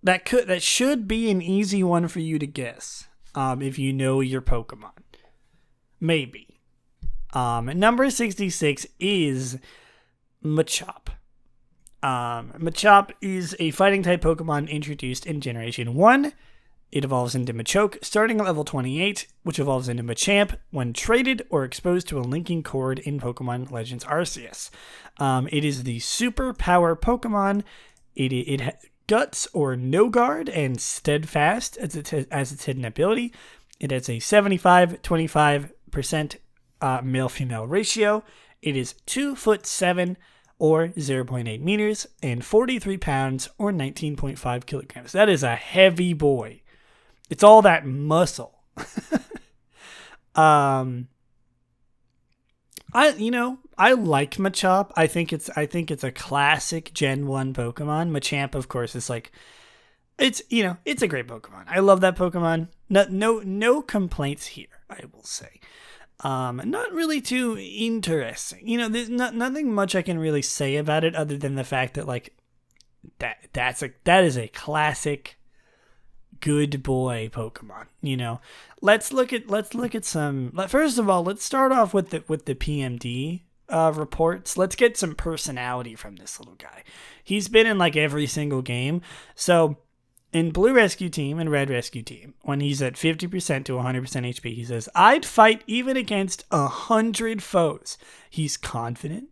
That should be an easy one for you to guess if you know your Pokemon. Maybe. Number 66 is Machop. Machop is a fighting-type Pokemon introduced in Generation 1. It evolves into Machoke, starting at level 28, which evolves into Machamp when traded or exposed to a linking cord in Pokemon Legends Arceus. It is the super power Pokemon. It has Guts or No Guard and Steadfast as its hidden ability. It has a 75-25% male-female ratio. It is 2'7" or 0.8 meters, and 43 pounds, or 19.5 kilograms. That is a heavy boy. It's all that muscle. I like Machop. I think it's a classic Gen 1 Pokemon. Machamp, of course, is it's a great Pokemon. I love that Pokemon. No complaints here, I will say. Not really too interesting. There's nothing much I can really say about it other than the fact that that is a classic good boy Pokemon. Let's look at some. First of all, let's start off with the PMD reports. Let's get some personality from this little guy. He's been in every single game. So in Blue Rescue Team and Red Rescue Team, when he's at 50% to 100% HP, he says, "I'd fight even against 100 foes." He's confident.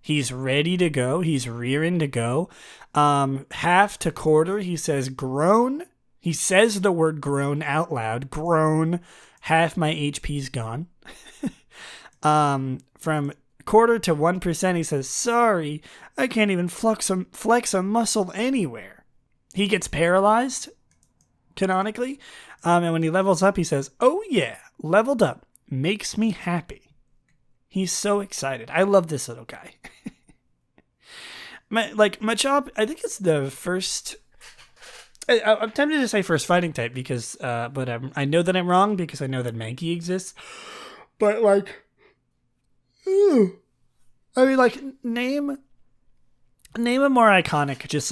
He's ready to go. He's rearing to go. Half to quarter, he says, "Grown." He says the word grown out loud. Grown. Half my HP's gone. From quarter to 1%, he says, "Sorry, I can't even flex a muscle anywhere." He gets paralyzed, canonically. And when he levels up, he says, "Oh yeah, leveled up. Makes me happy." He's so excited. I love this little guy. Machop, I think it's the first... I'm tempted to say first fighting type because, but I know that I'm wrong because I know that Mankey exists. But name a more iconic, just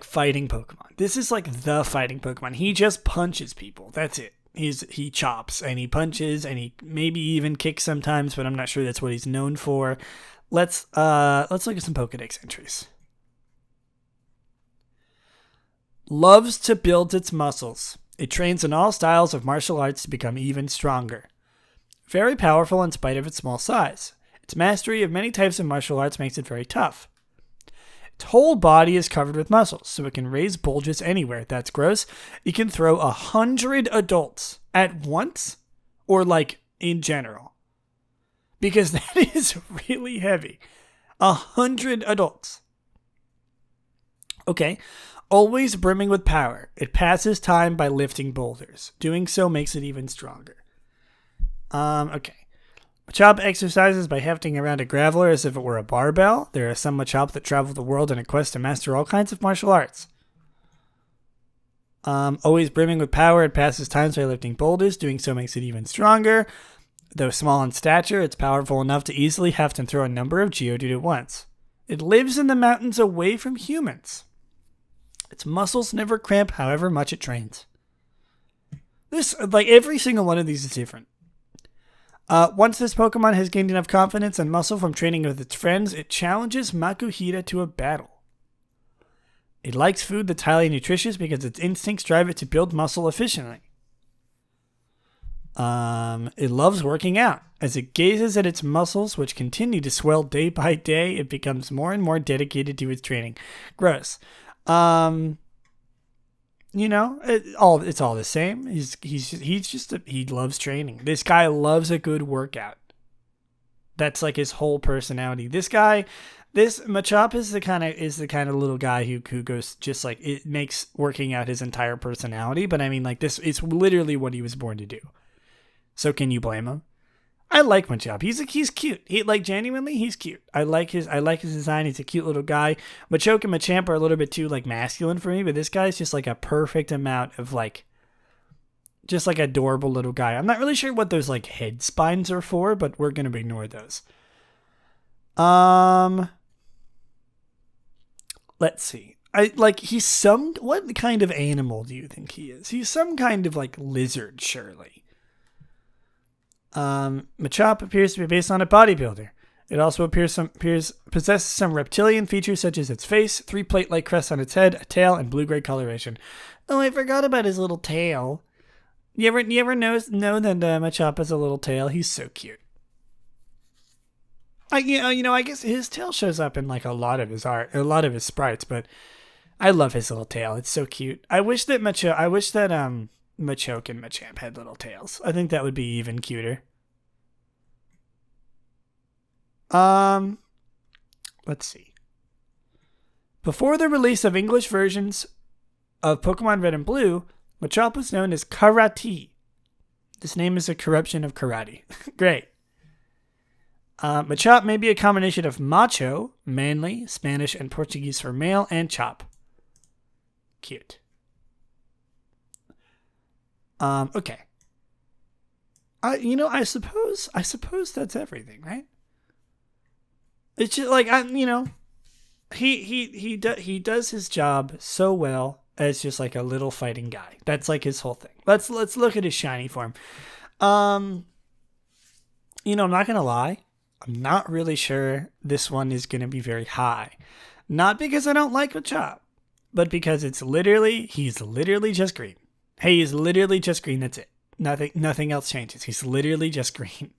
fighting Pokemon. This is the fighting Pokemon. He just punches people. That's it. He chops and he punches and he maybe even kicks sometimes, but I'm not sure that's what he's known for. Let's look at some Pokedex entries. Loves to build its muscles. It trains in all styles of martial arts to become even stronger. Very powerful in spite of its small size. Its mastery of many types of martial arts makes it very tough. Its whole body is covered with muscles, so it can raise bulges anywhere. That's gross. It can throw 100 adults at once, or in general. Because that is really heavy. 100 adults. Okay. Always brimming with power. It passes time by lifting boulders. Doing so makes it even stronger. Okay. Machop exercises by hefting around a graveler as if it were a barbell. There are some Machop that travel the world in a quest to master all kinds of martial arts. Always brimming with power, it passes time by lifting boulders. Doing so makes it even stronger. Though small in stature, it's powerful enough to easily heft and throw a number of Geodude at once. It lives in the mountains away from humans. Its muscles never cramp however much it trains. This, like, every single one of these is different. Once this Pokemon has gained enough confidence and muscle from training with its friends, it challenges Makuhita to a battle. It likes food that's highly nutritious because its instincts drive it to build muscle efficiently. It loves working out. As it gazes at its muscles, which continue to swell day by day, it becomes more and more dedicated to its training. Gross. It's all the same. He loves training. This guy loves a good workout. That's like his whole personality. This Machop is the kind of little guy who goes just like, it makes working out his entire personality. But I mean, like, this is literally what he was born to do. So can you blame him? I like Machop. He's cute. Genuinely, he's cute. I like his design. He's a cute little guy. Machoke and Machamp are a little bit too, like, masculine for me, but this guy's just like a perfect amount of, like, just like adorable little guy. I'm not really sure what those, like, head spines are for, but we're gonna ignore those. Let's see. What kind of animal do you think he is? He's some kind of, like, lizard, surely. Machop appears to be based on a bodybuilder. It also possesses some reptilian features such as its face, 3 plate-like crests on its head, a tail, and blue-gray coloration. Oh, I forgot about his little tail. You ever know that Machop has a little tail? He's so cute. I guess his tail shows up in, like, a lot of his art, a lot of his sprites, but I love his little tail. It's so cute. I wish that Machoke and Machamp had little tails. I think that would be even cuter. Let's see. Before the release of English versions of Pokemon Red and Blue, Machop was known as Karate. This name is a corruption of karate. Great. Machop may be a combination of macho, manly, Spanish and Portuguese for male, and chop. Cute. Okay. I suppose that's everything, right? It's just like, he does his job so well as just like a little fighting guy. That's like his whole thing. Let's look at his shiny form. I'm not gonna lie. I'm not really sure this one is gonna be very high. Not because I don't like Machop, but because he's literally just green. Hey, he's literally just green. That's it. Nothing else changes. He's literally just green.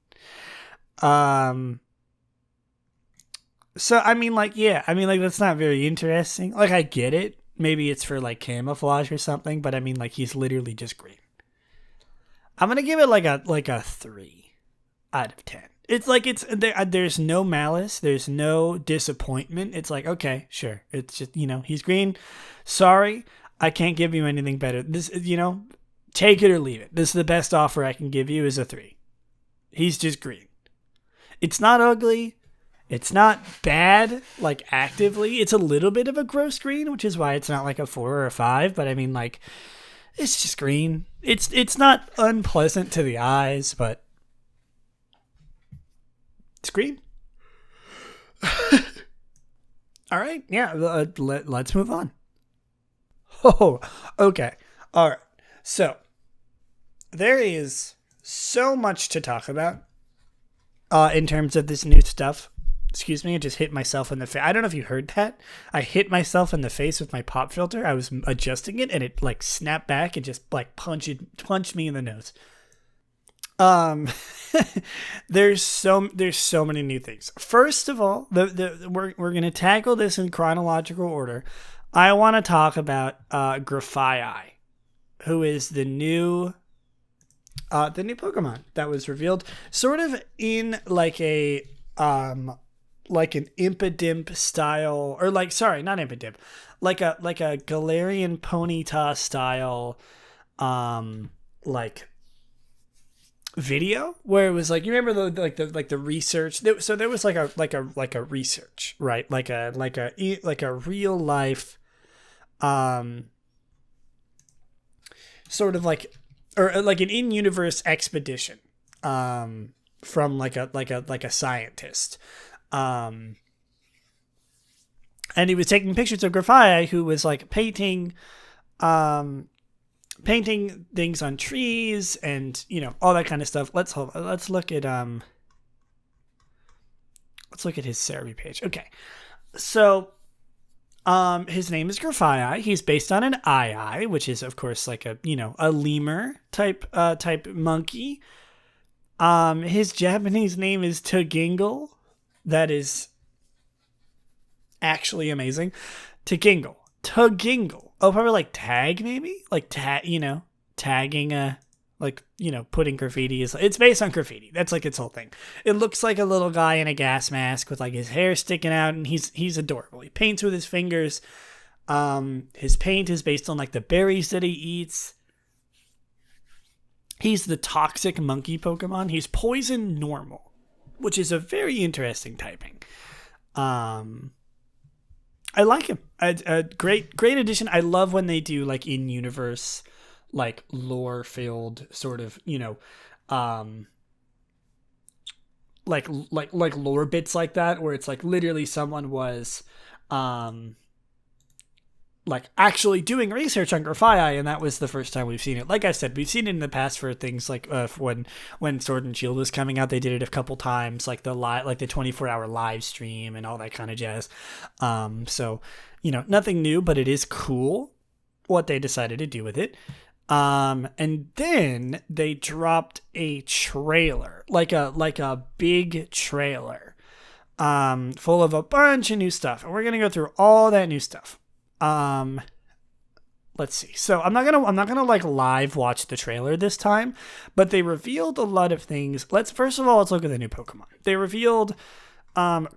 So that's not very interesting. Like, I get it. Maybe it's for like camouflage or something, but I mean, like, he's literally just green. I'm gonna give it like a 3 out of 10. It's like there's no malice, there's no disappointment. It's like, okay, sure. It's just, he's green. Sorry. I can't give you anything better. This, take it or leave it. This is the best offer I can give you is a 3. He's just green. It's not ugly. It's not bad, like, actively. It's a little bit of a gross green, which is why it's not like a 4 or a 5. But I mean, like, it's just green. It's not unpleasant to the eyes, but it's green. All right. Yeah. Let's move on. Oh, okay. All right. So, there is so much to talk about in terms of this new stuff. Excuse me, I just hit myself in the face. I don't know if you heard that. I hit myself in the face with my pop filter. I was adjusting it, and it, like, snapped back and just, like, punched me in the nose. There's so many new things. First of all, we're going to tackle this in chronological order. I want to talk about Grafaiai, who is the new Pokemon that was revealed, sort of in like a like an Impidimp style, or like, sorry, not Impidimp, like a Galarian Ponyta style, like video where it was like, you remember the research. So there was like a research, right? Like a real life, sort of like, or like an in-universe expedition, from like a scientist. And And he was taking pictures of Grafaiai, who was like painting things on trees and, you know, all that kind of stuff. Let's look at his Ceruledge page. Okay. So his name is Grafaiai. He's based on an ii, which is of course like a, you know, a lemur type monkey. His Japanese name is Tagingle. That is actually amazing. Tagingle. Oh, probably like tag, maybe? Like tagging like, you know, putting graffiti it's based on graffiti. That's like its whole thing. It looks like a little guy in a gas mask with like his hair sticking out, and he's adorable. He paints with his fingers. His paint is based on like the berries that he eats. He's the toxic monkey Pokemon. He's poison normal, which is a very interesting typing. I like him. A great addition. I love when they do like in-universe, like lore-filled sort of, you know, like lore bits like that, where it's like literally someone was, like actually doing research on Grafaiai, and that was the first time we've seen it. Like I said, we've seen it in the past for things like when Sword and Shield was coming out, they did it a couple times, like the 24-hour live stream and all that kind of jazz. So, you know, nothing new, but it is cool what they decided to do with it. And then they dropped a trailer, like a big trailer, full of a bunch of new stuff, and we're gonna go through all that new stuff. Let's see. So I'm not gonna like live watch the trailer this time, but they revealed a lot of things. Let's look at the new Pokemon. They revealed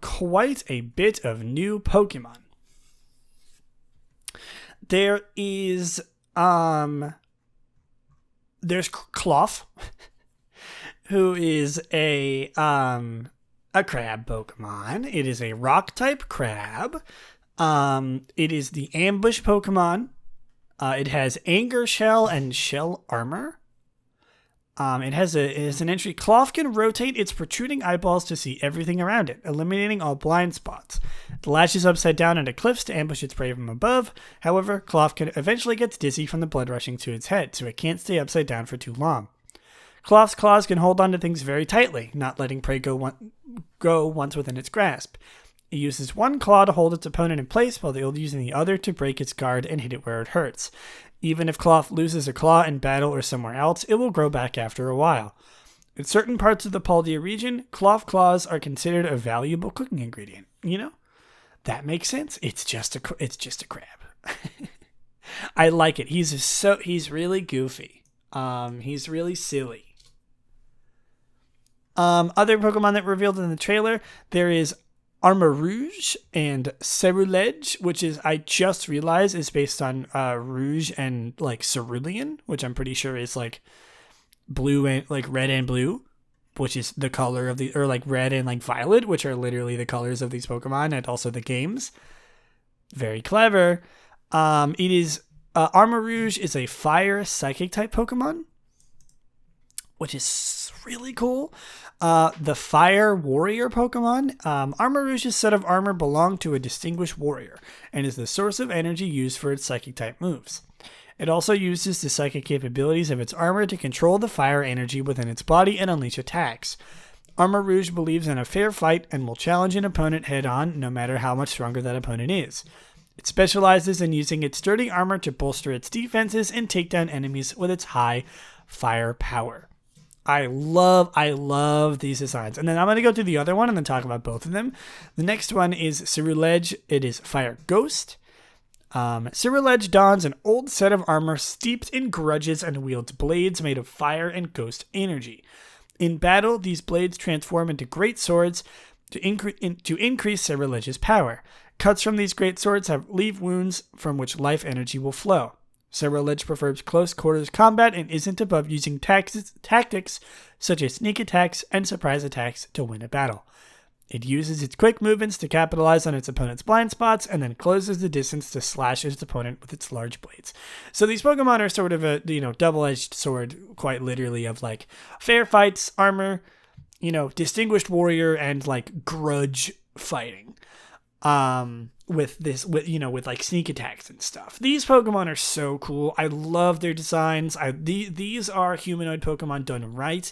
quite a bit of new Pokemon. There is there's Cloth, who is a crab Pokemon. It is a rock type crab. It is the ambush Pokemon. It has Anger Shell and Shell Armor. It has an entry. Cloth can rotate its protruding eyeballs to see everything around it, eliminating all blind spots. It latches upside down into cliffs to ambush its prey from above. However, Cloth eventually gets dizzy from the blood rushing to its head, so it can't stay upside down for too long. Cloth's claws can hold onto things very tightly, not letting prey go once within its grasp. It uses one claw to hold its opponent in place, while using the other to break its guard and hit it where it hurts. Even if Cloth loses a claw in battle or somewhere else, it will grow back after a while. In certain parts of the Paldea region, Cloth claws are considered a valuable cooking ingredient. You know, that makes sense. It's just a crab. I like it. He's really goofy. He's really silly. Other Pokemon that were revealed in the trailer, there is Armarouge and Ceruledge, which is, I just realized, is based on Rouge and like Cerulean, which I'm pretty sure is like blue and like red and blue, which is the color of or like red and like violet, which are literally the colors of these Pokemon and also the games. Very clever. It is Armarouge is a fire psychic type Pokemon, which is really cool. The Fire Warrior Pokemon. Armarouge's set of armor belonged to a distinguished warrior and is the source of energy used for its psychic type moves. It also uses the psychic capabilities of its armor to control the fire energy within its body and unleash attacks. Armarouge believes in a fair fight and will challenge an opponent head-on, no matter how much stronger that opponent is. It specializes in using its sturdy armor to bolster its defenses and take down enemies with its high fire power. I love these designs. And then I'm going to go through the other one and then talk about both of them. The next one is Ceruledge. It is Fire Ghost. Ceruledge dons an old set of armor steeped in grudges and wields blades made of fire and ghost energy. In battle, these blades transform into great swords to increase Ceruledge's power. Cuts from these great swords leave wounds from which life energy will flow. Ceruledge prefers close quarters combat and isn't above using tactics such as sneak attacks and surprise attacks to win a battle. It uses its quick movements to capitalize on its opponent's blind spots and then closes the distance to slash its opponent with its large blades. So these Pokemon are sort of a, double-edged sword, quite literally, of like fair fights, armor, distinguished warrior, and like grudge fighting. with like sneak attacks and stuff. These Pokemon are so cool. I love their designs. These are humanoid Pokemon done right.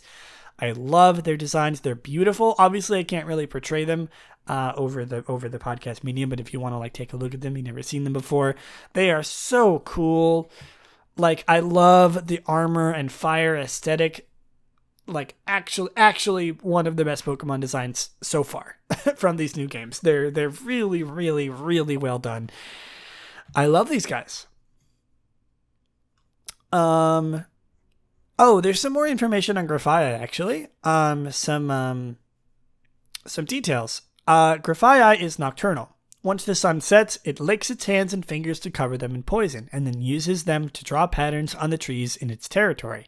I love their designs. They're beautiful. Obviously, I can't really portray them over the podcast medium, but if you want to like take a look at them, you've never seen them before. They are so cool. Like, I love the armor and fire aesthetic. Like, actually one of the best Pokemon designs so far from these new games. They're really, really, really well done. I love these guys. Oh, there's some more information on Grafaiai, actually. Some details. Grafaiai is nocturnal. Once the sun sets, it licks its hands and fingers to cover them in poison, and then uses them to draw patterns on the trees in its territory.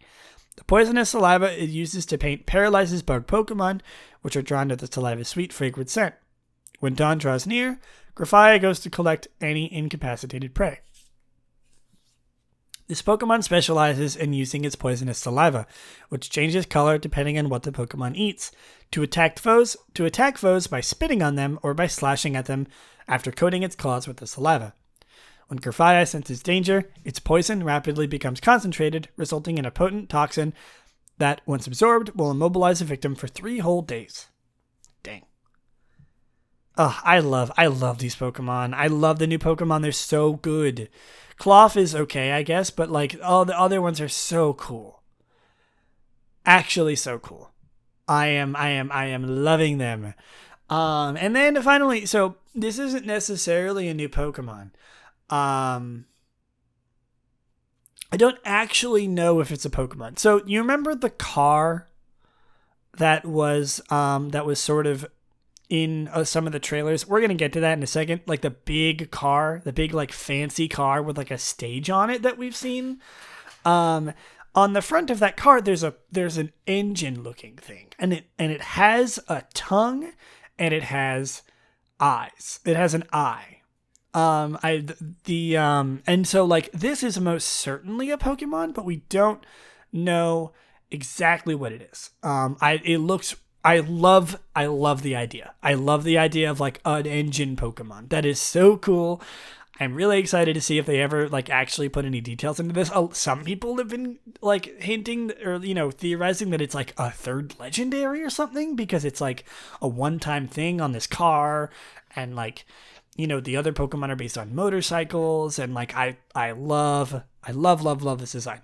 The poisonous saliva it uses to paint paralyzes bug Pokemon, which are drawn to the saliva's sweet, fragrant scent. When dawn draws near, Grafaiai goes to collect any incapacitated prey. This Pokemon specializes in using its poisonous saliva, which changes color depending on what the Pokemon eats, to attack foes by spitting on them or by slashing at them after coating its claws with the saliva. When Grafaiai senses danger, its poison rapidly becomes concentrated, resulting in a potent toxin that, once absorbed, will immobilize a victim for 3 whole days. Dang. Oh, I love these Pokemon. I love the new Pokemon. They're so good. Cloth is okay, I guess, but like all the other ones are so cool. Actually so cool. I am loving them. And then finally, so this isn't necessarily a new Pokemon. I don't actually know if it's a Pokemon. So you remember the car that was sort of in some of the trailers? We're going to get to that in a second. Like the big car, the big like fancy car with like a stage on it that we've seen. On the front of that car, there's an engine looking thing, and it has a tongue and it has eyes. It has an eye. And so like this is most certainly a Pokemon, but we don't know exactly what it is. I love the idea. I love the idea of like an engine Pokemon. That is so cool. I'm really excited to see if they ever like actually put any details into this. Some people have been like hinting or, theorizing that it's like a third legendary or something because it's like a one-time thing on this car, and like, the other Pokemon are based on motorcycles, and like I love this design.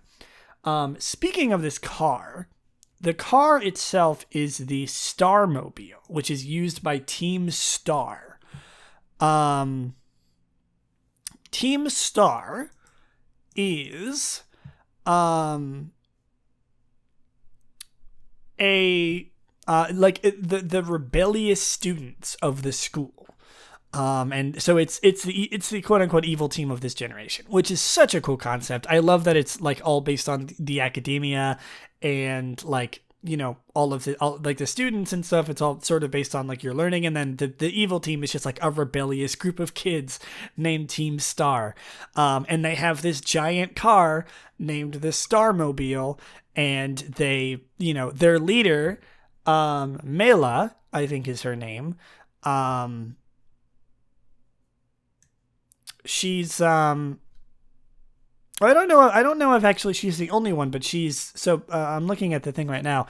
Speaking of this car, the car itself is the Starmobile, which is used by Team Star. Team Star is the rebellious students of the school. And so it's the quote unquote evil team of this generation, which is such a cool concept. I love that it's like all based on the academia and like, all like the students and stuff. It's all sort of based on like your learning. And then the evil team is just like a rebellious group of kids named Team Star. And they have this giant car named the Starmobile, and they, their leader, Mela, I think is her name. She's I don't know if actually she's the only one, but she's I'm looking at the thing right now.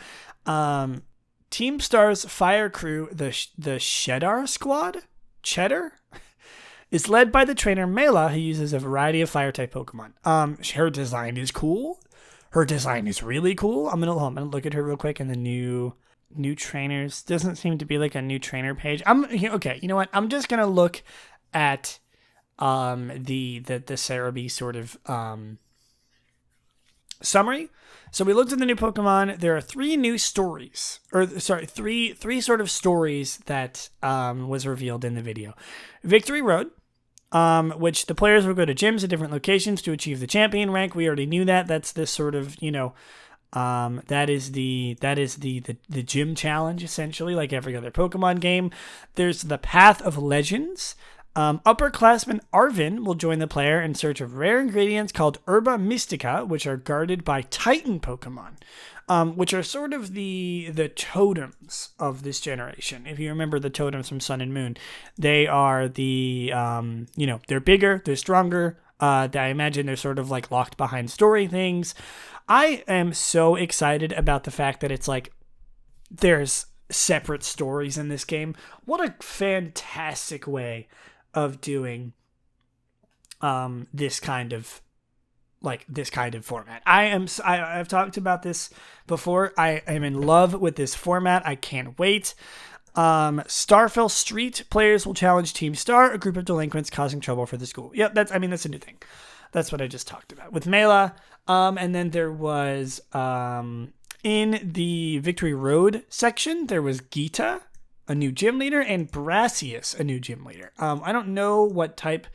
Team Star's fire crew, the Cheddar Squad, is led by the trainer Mela, who uses a variety of fire type Pokemon. Her design is cool. Her design is really cool. I'm gonna look at her real quick in the new trainers. Doesn't seem to be like a new trainer page. Okay. You know what? I'm just gonna look at the Ceruledge sort of summary. So we looked at the new Pokemon. There are 3 new stories, three sort of stories that was revealed in the video. Victory Road, which the players will go to gyms at different locations to achieve the champion rank. We already knew that. That's this sort of that is the gym challenge, essentially, like every other Pokemon game. There's the Path of Legends, Upperclassman Arvin will join the player in search of rare ingredients called Herba Mystica, which are guarded by Titan Pokemon, which are sort of the totems of this generation. If you remember the totems from Sun and Moon, they are they're bigger, they're stronger. I imagine they're sort of like locked behind story things. I am so excited about the fact that it's like there's separate stories in this game. What a fantastic way of doing this kind of format. I've talked about this before. I am in love with this format. I can't wait. Starfell Street players will challenge Team Star, a group of delinquents causing trouble for the school. Yep, that's a new thing. That's what I just talked about with Mela. And then there was in the Victory Road section, there was Gita, a new gym leader, and Brassius, a new gym leader. I don't know what type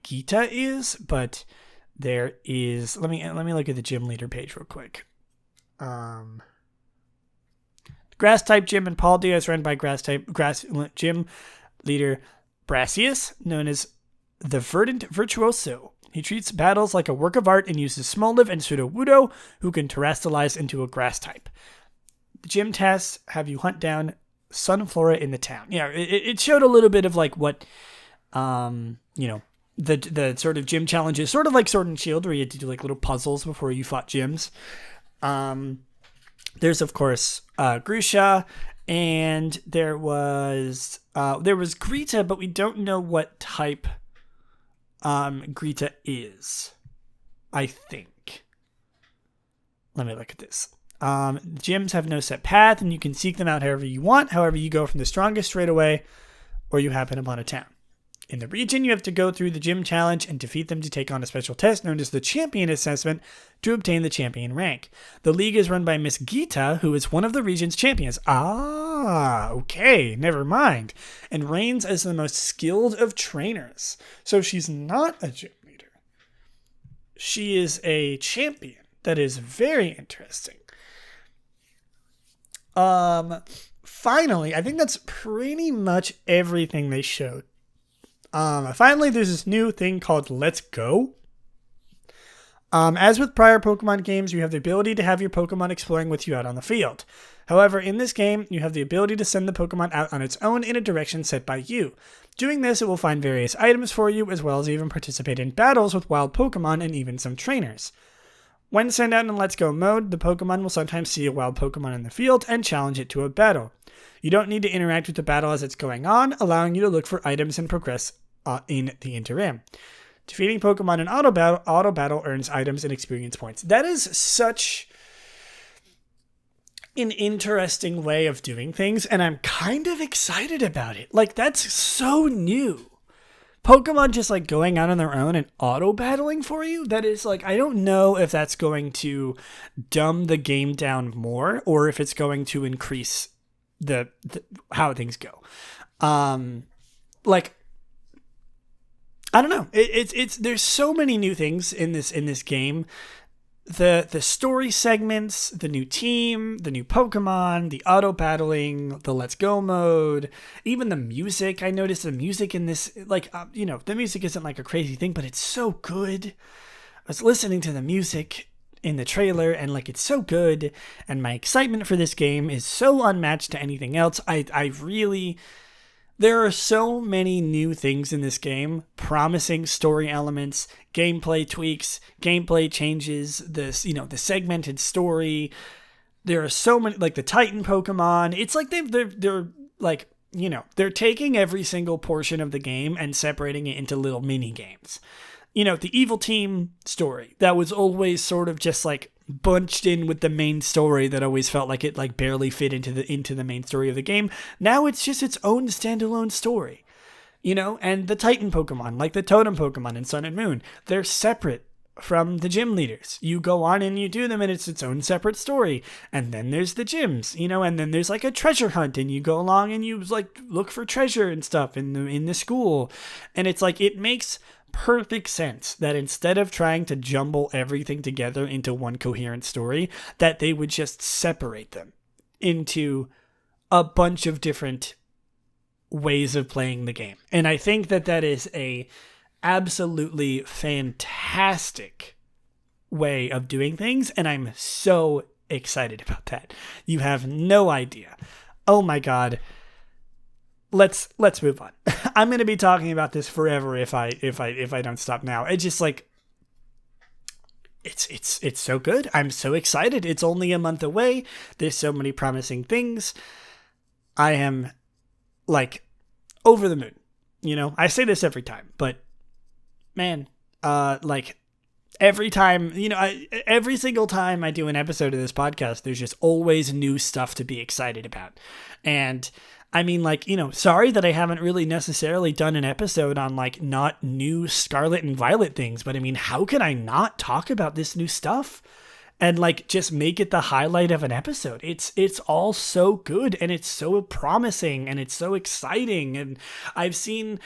Gita is, but there is. Let me look at the gym leader page real quick. Grass type gym in Paldia is run by grass gym leader Brassius, known as the Verdant Virtuoso. He treats battles like a work of art and uses Smoliv and Sudowoodo, who can terrestrialize into a grass type. The gym tasks have you hunt down Sunflora in the town. Yeah, it showed a little bit of like what, the sort of gym challenges, sort of like Sword and Shield, where you had to do like little puzzles before you fought gyms. There's of course Grusha, and there was Greta, but we don't know what type Greta is, I think. Let me look at this. Gyms have no set path, and you can seek them out however you want. However, you go from the strongest straight away, or you happen upon a town. In the region, you have to go through the gym challenge and defeat them to take on a special test known as the Champion Assessment to obtain the champion rank. The league is run by Miss Gita, who is one of the region's champions. Okay, never mind. And reigns as the most skilled of trainers. So she's not a gym leader. She is a champion. That is very interesting. Finally, I think that's pretty much everything they showed. Finally, there's this new thing called Let's Go. As with prior Pokemon games, you have the ability to have your Pokemon exploring with you out on the field. However, in this game, you have the ability to send the Pokemon out on its own in a direction set by you. Doing this, it will find various items for you, as well as even participate in battles with wild Pokemon and even some trainers. When sent out in Let's Go mode, the Pokemon will sometimes see a wild Pokemon in the field and challenge it to a battle. You don't need to interact with the battle as it's going on, allowing you to look for items and progress in the interim. Defeating Pokemon in auto battle earns items and experience points. That is such an interesting way of doing things, and I'm kind of excited about it. Like, that's so new. Pokemon just like going out on their own and auto battling for you. That is like, I don't know if that's going to dumb the game down more or if it's going to increase the how things go. I don't know. It's there's so many new things in this game. The story segments, the new team, the new Pokemon, the auto battling, the Let's Go mode, even the music. I noticed the music in this, the music isn't like a crazy thing, but it's so good. I was listening to the music in the trailer and like it's so good, and my excitement for this game is so unmatched to anything else. There are so many new things in this game, promising story elements, gameplay tweaks, gameplay changes, the segmented story. There are so many, like the Titan Pokemon. It's like they're taking every single portion of the game and separating it into little mini games. The Evil Team story, that was always sort of just like bunched in with the main story that always felt like it like barely fit into the main story of the game. Now it's just its own standalone story, and the Titan Pokemon, like the Totem Pokemon in Sun and Moon, they're separate from the gym leaders. You go on and you do them and it's its own separate story. And then there's the gyms, and then there's like a treasure hunt and you go along and you like look for treasure and stuff in the school. And it's like, it makes perfect sense that instead of trying to jumble everything together into one coherent story, that they would just separate them into a bunch of different ways of playing the game. And I think that is a absolutely fantastic way of doing things, and I'm so excited about that. You have no idea. Oh my god. Let's move on. I'm going to be talking about this forever if I don't stop now. It's just like it's so good. I'm so excited. It's only a month away. There's so many promising things. I am like over the moon. You know, I say this every time, but man, like every time, you know, every single time I do an episode of this podcast, there's just always new stuff to be excited about. And I mean, like, you know, sorry that I haven't really necessarily done an episode on like not new Scarlet and Violet things, but I mean, how can I not talk about this new stuff and like just make it the highlight of an episode? It's all so good, and it's so promising, and it's so exciting, and I've seen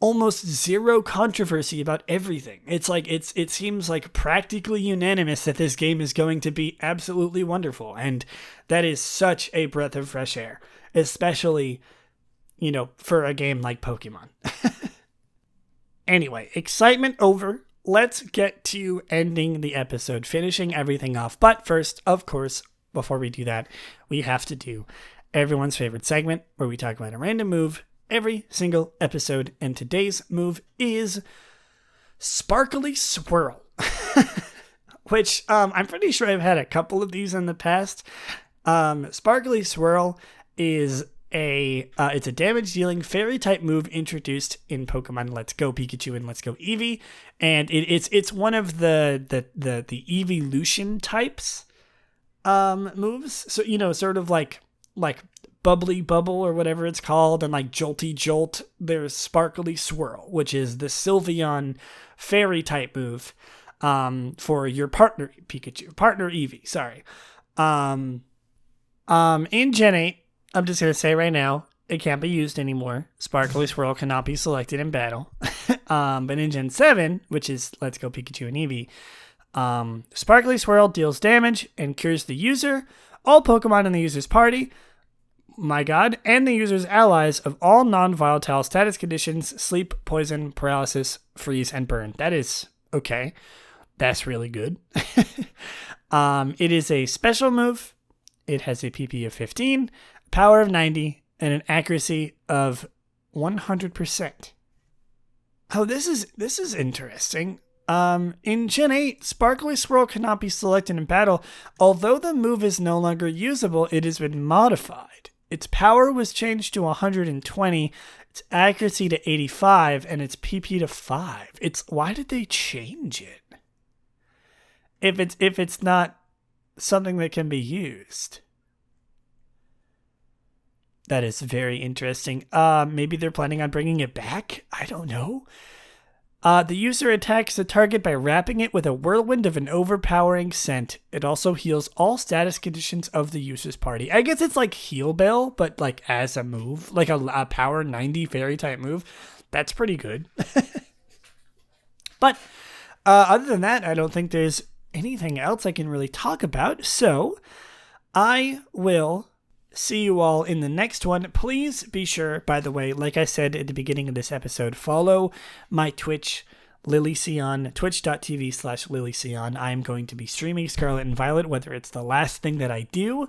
almost zero controversy about everything. It's like it seems like practically unanimous that this game is going to be absolutely wonderful, and that is such a breath of fresh air, especially, you know, for a game like Pokemon. Anyway, excitement over. Let's get to ending the episode, finishing everything off. But first, of course, before we do that, we have to do everyone's favorite segment where we talk about a random move every single episode. And today's move is Sparkly Swirl, which I'm pretty sure I've had a couple of these in the past. Sparkly Swirl is it's a damage dealing fairy type move introduced in Pokemon Let's Go Pikachu and Let's Go Eevee, and it's one of the evolution types moves. So, you know, sort of like Bubbly Bubble or whatever it's called, and like Jolty Jolt. There's Sparkly Swirl, which is the Sylveon fairy type move for your partner Eevee. Sorry. In Gen 8, I'm just going to say right now, it can't be used anymore. Sparkly Swirl cannot be selected in battle. But in Gen 7, which is Let's Go Pikachu and Eevee, Sparkly Swirl deals damage and cures the user, all Pokemon in the user's party, my god, and the user's allies of all non-volatile status conditions: sleep, poison, paralysis, freeze, and burn. That is okay. That's really good. It is a special move. It has a PP of 15, power of 90, and an accuracy of 100%. Oh, this is interesting. In Gen 8, Sparkly Swirl cannot be selected in battle. Although the move is no longer usable, it has been modified. Its power was changed to 120, its accuracy to 85, and its PP to 5. Why did they change it? If it's not something that can be used. That is very interesting. Maybe they're planning on bringing it back? I don't know. The user attacks the target by wrapping it with a whirlwind of an overpowering scent. It also heals all status conditions of the user's party. I guess it's like Heal Bell, but like as a move, like a power 90 fairy type move. That's pretty good. But other than that, I don't think there's anything else I can really talk about. So I will see you all in the next one. Please be sure, by the way, like I said at the beginning of this episode, follow my Twitch, Lillieceon, twitch.tv/Lillieceon. I'm going to be streaming Scarlet and Violet, whether it's the last thing that I do.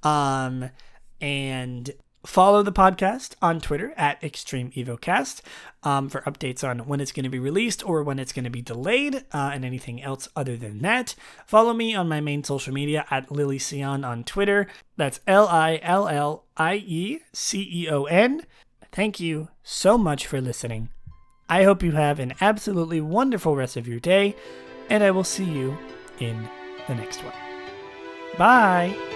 And follow the podcast on Twitter at Extreme Evocast for updates on when it's going to be released or when it's going to be delayed, and anything else other than that. Follow me on my main social media at Lillieceon on Twitter. That's Lillieceon. Thank you so much for listening. I hope you have an absolutely wonderful rest of your day, and I will see you in the next one. Bye!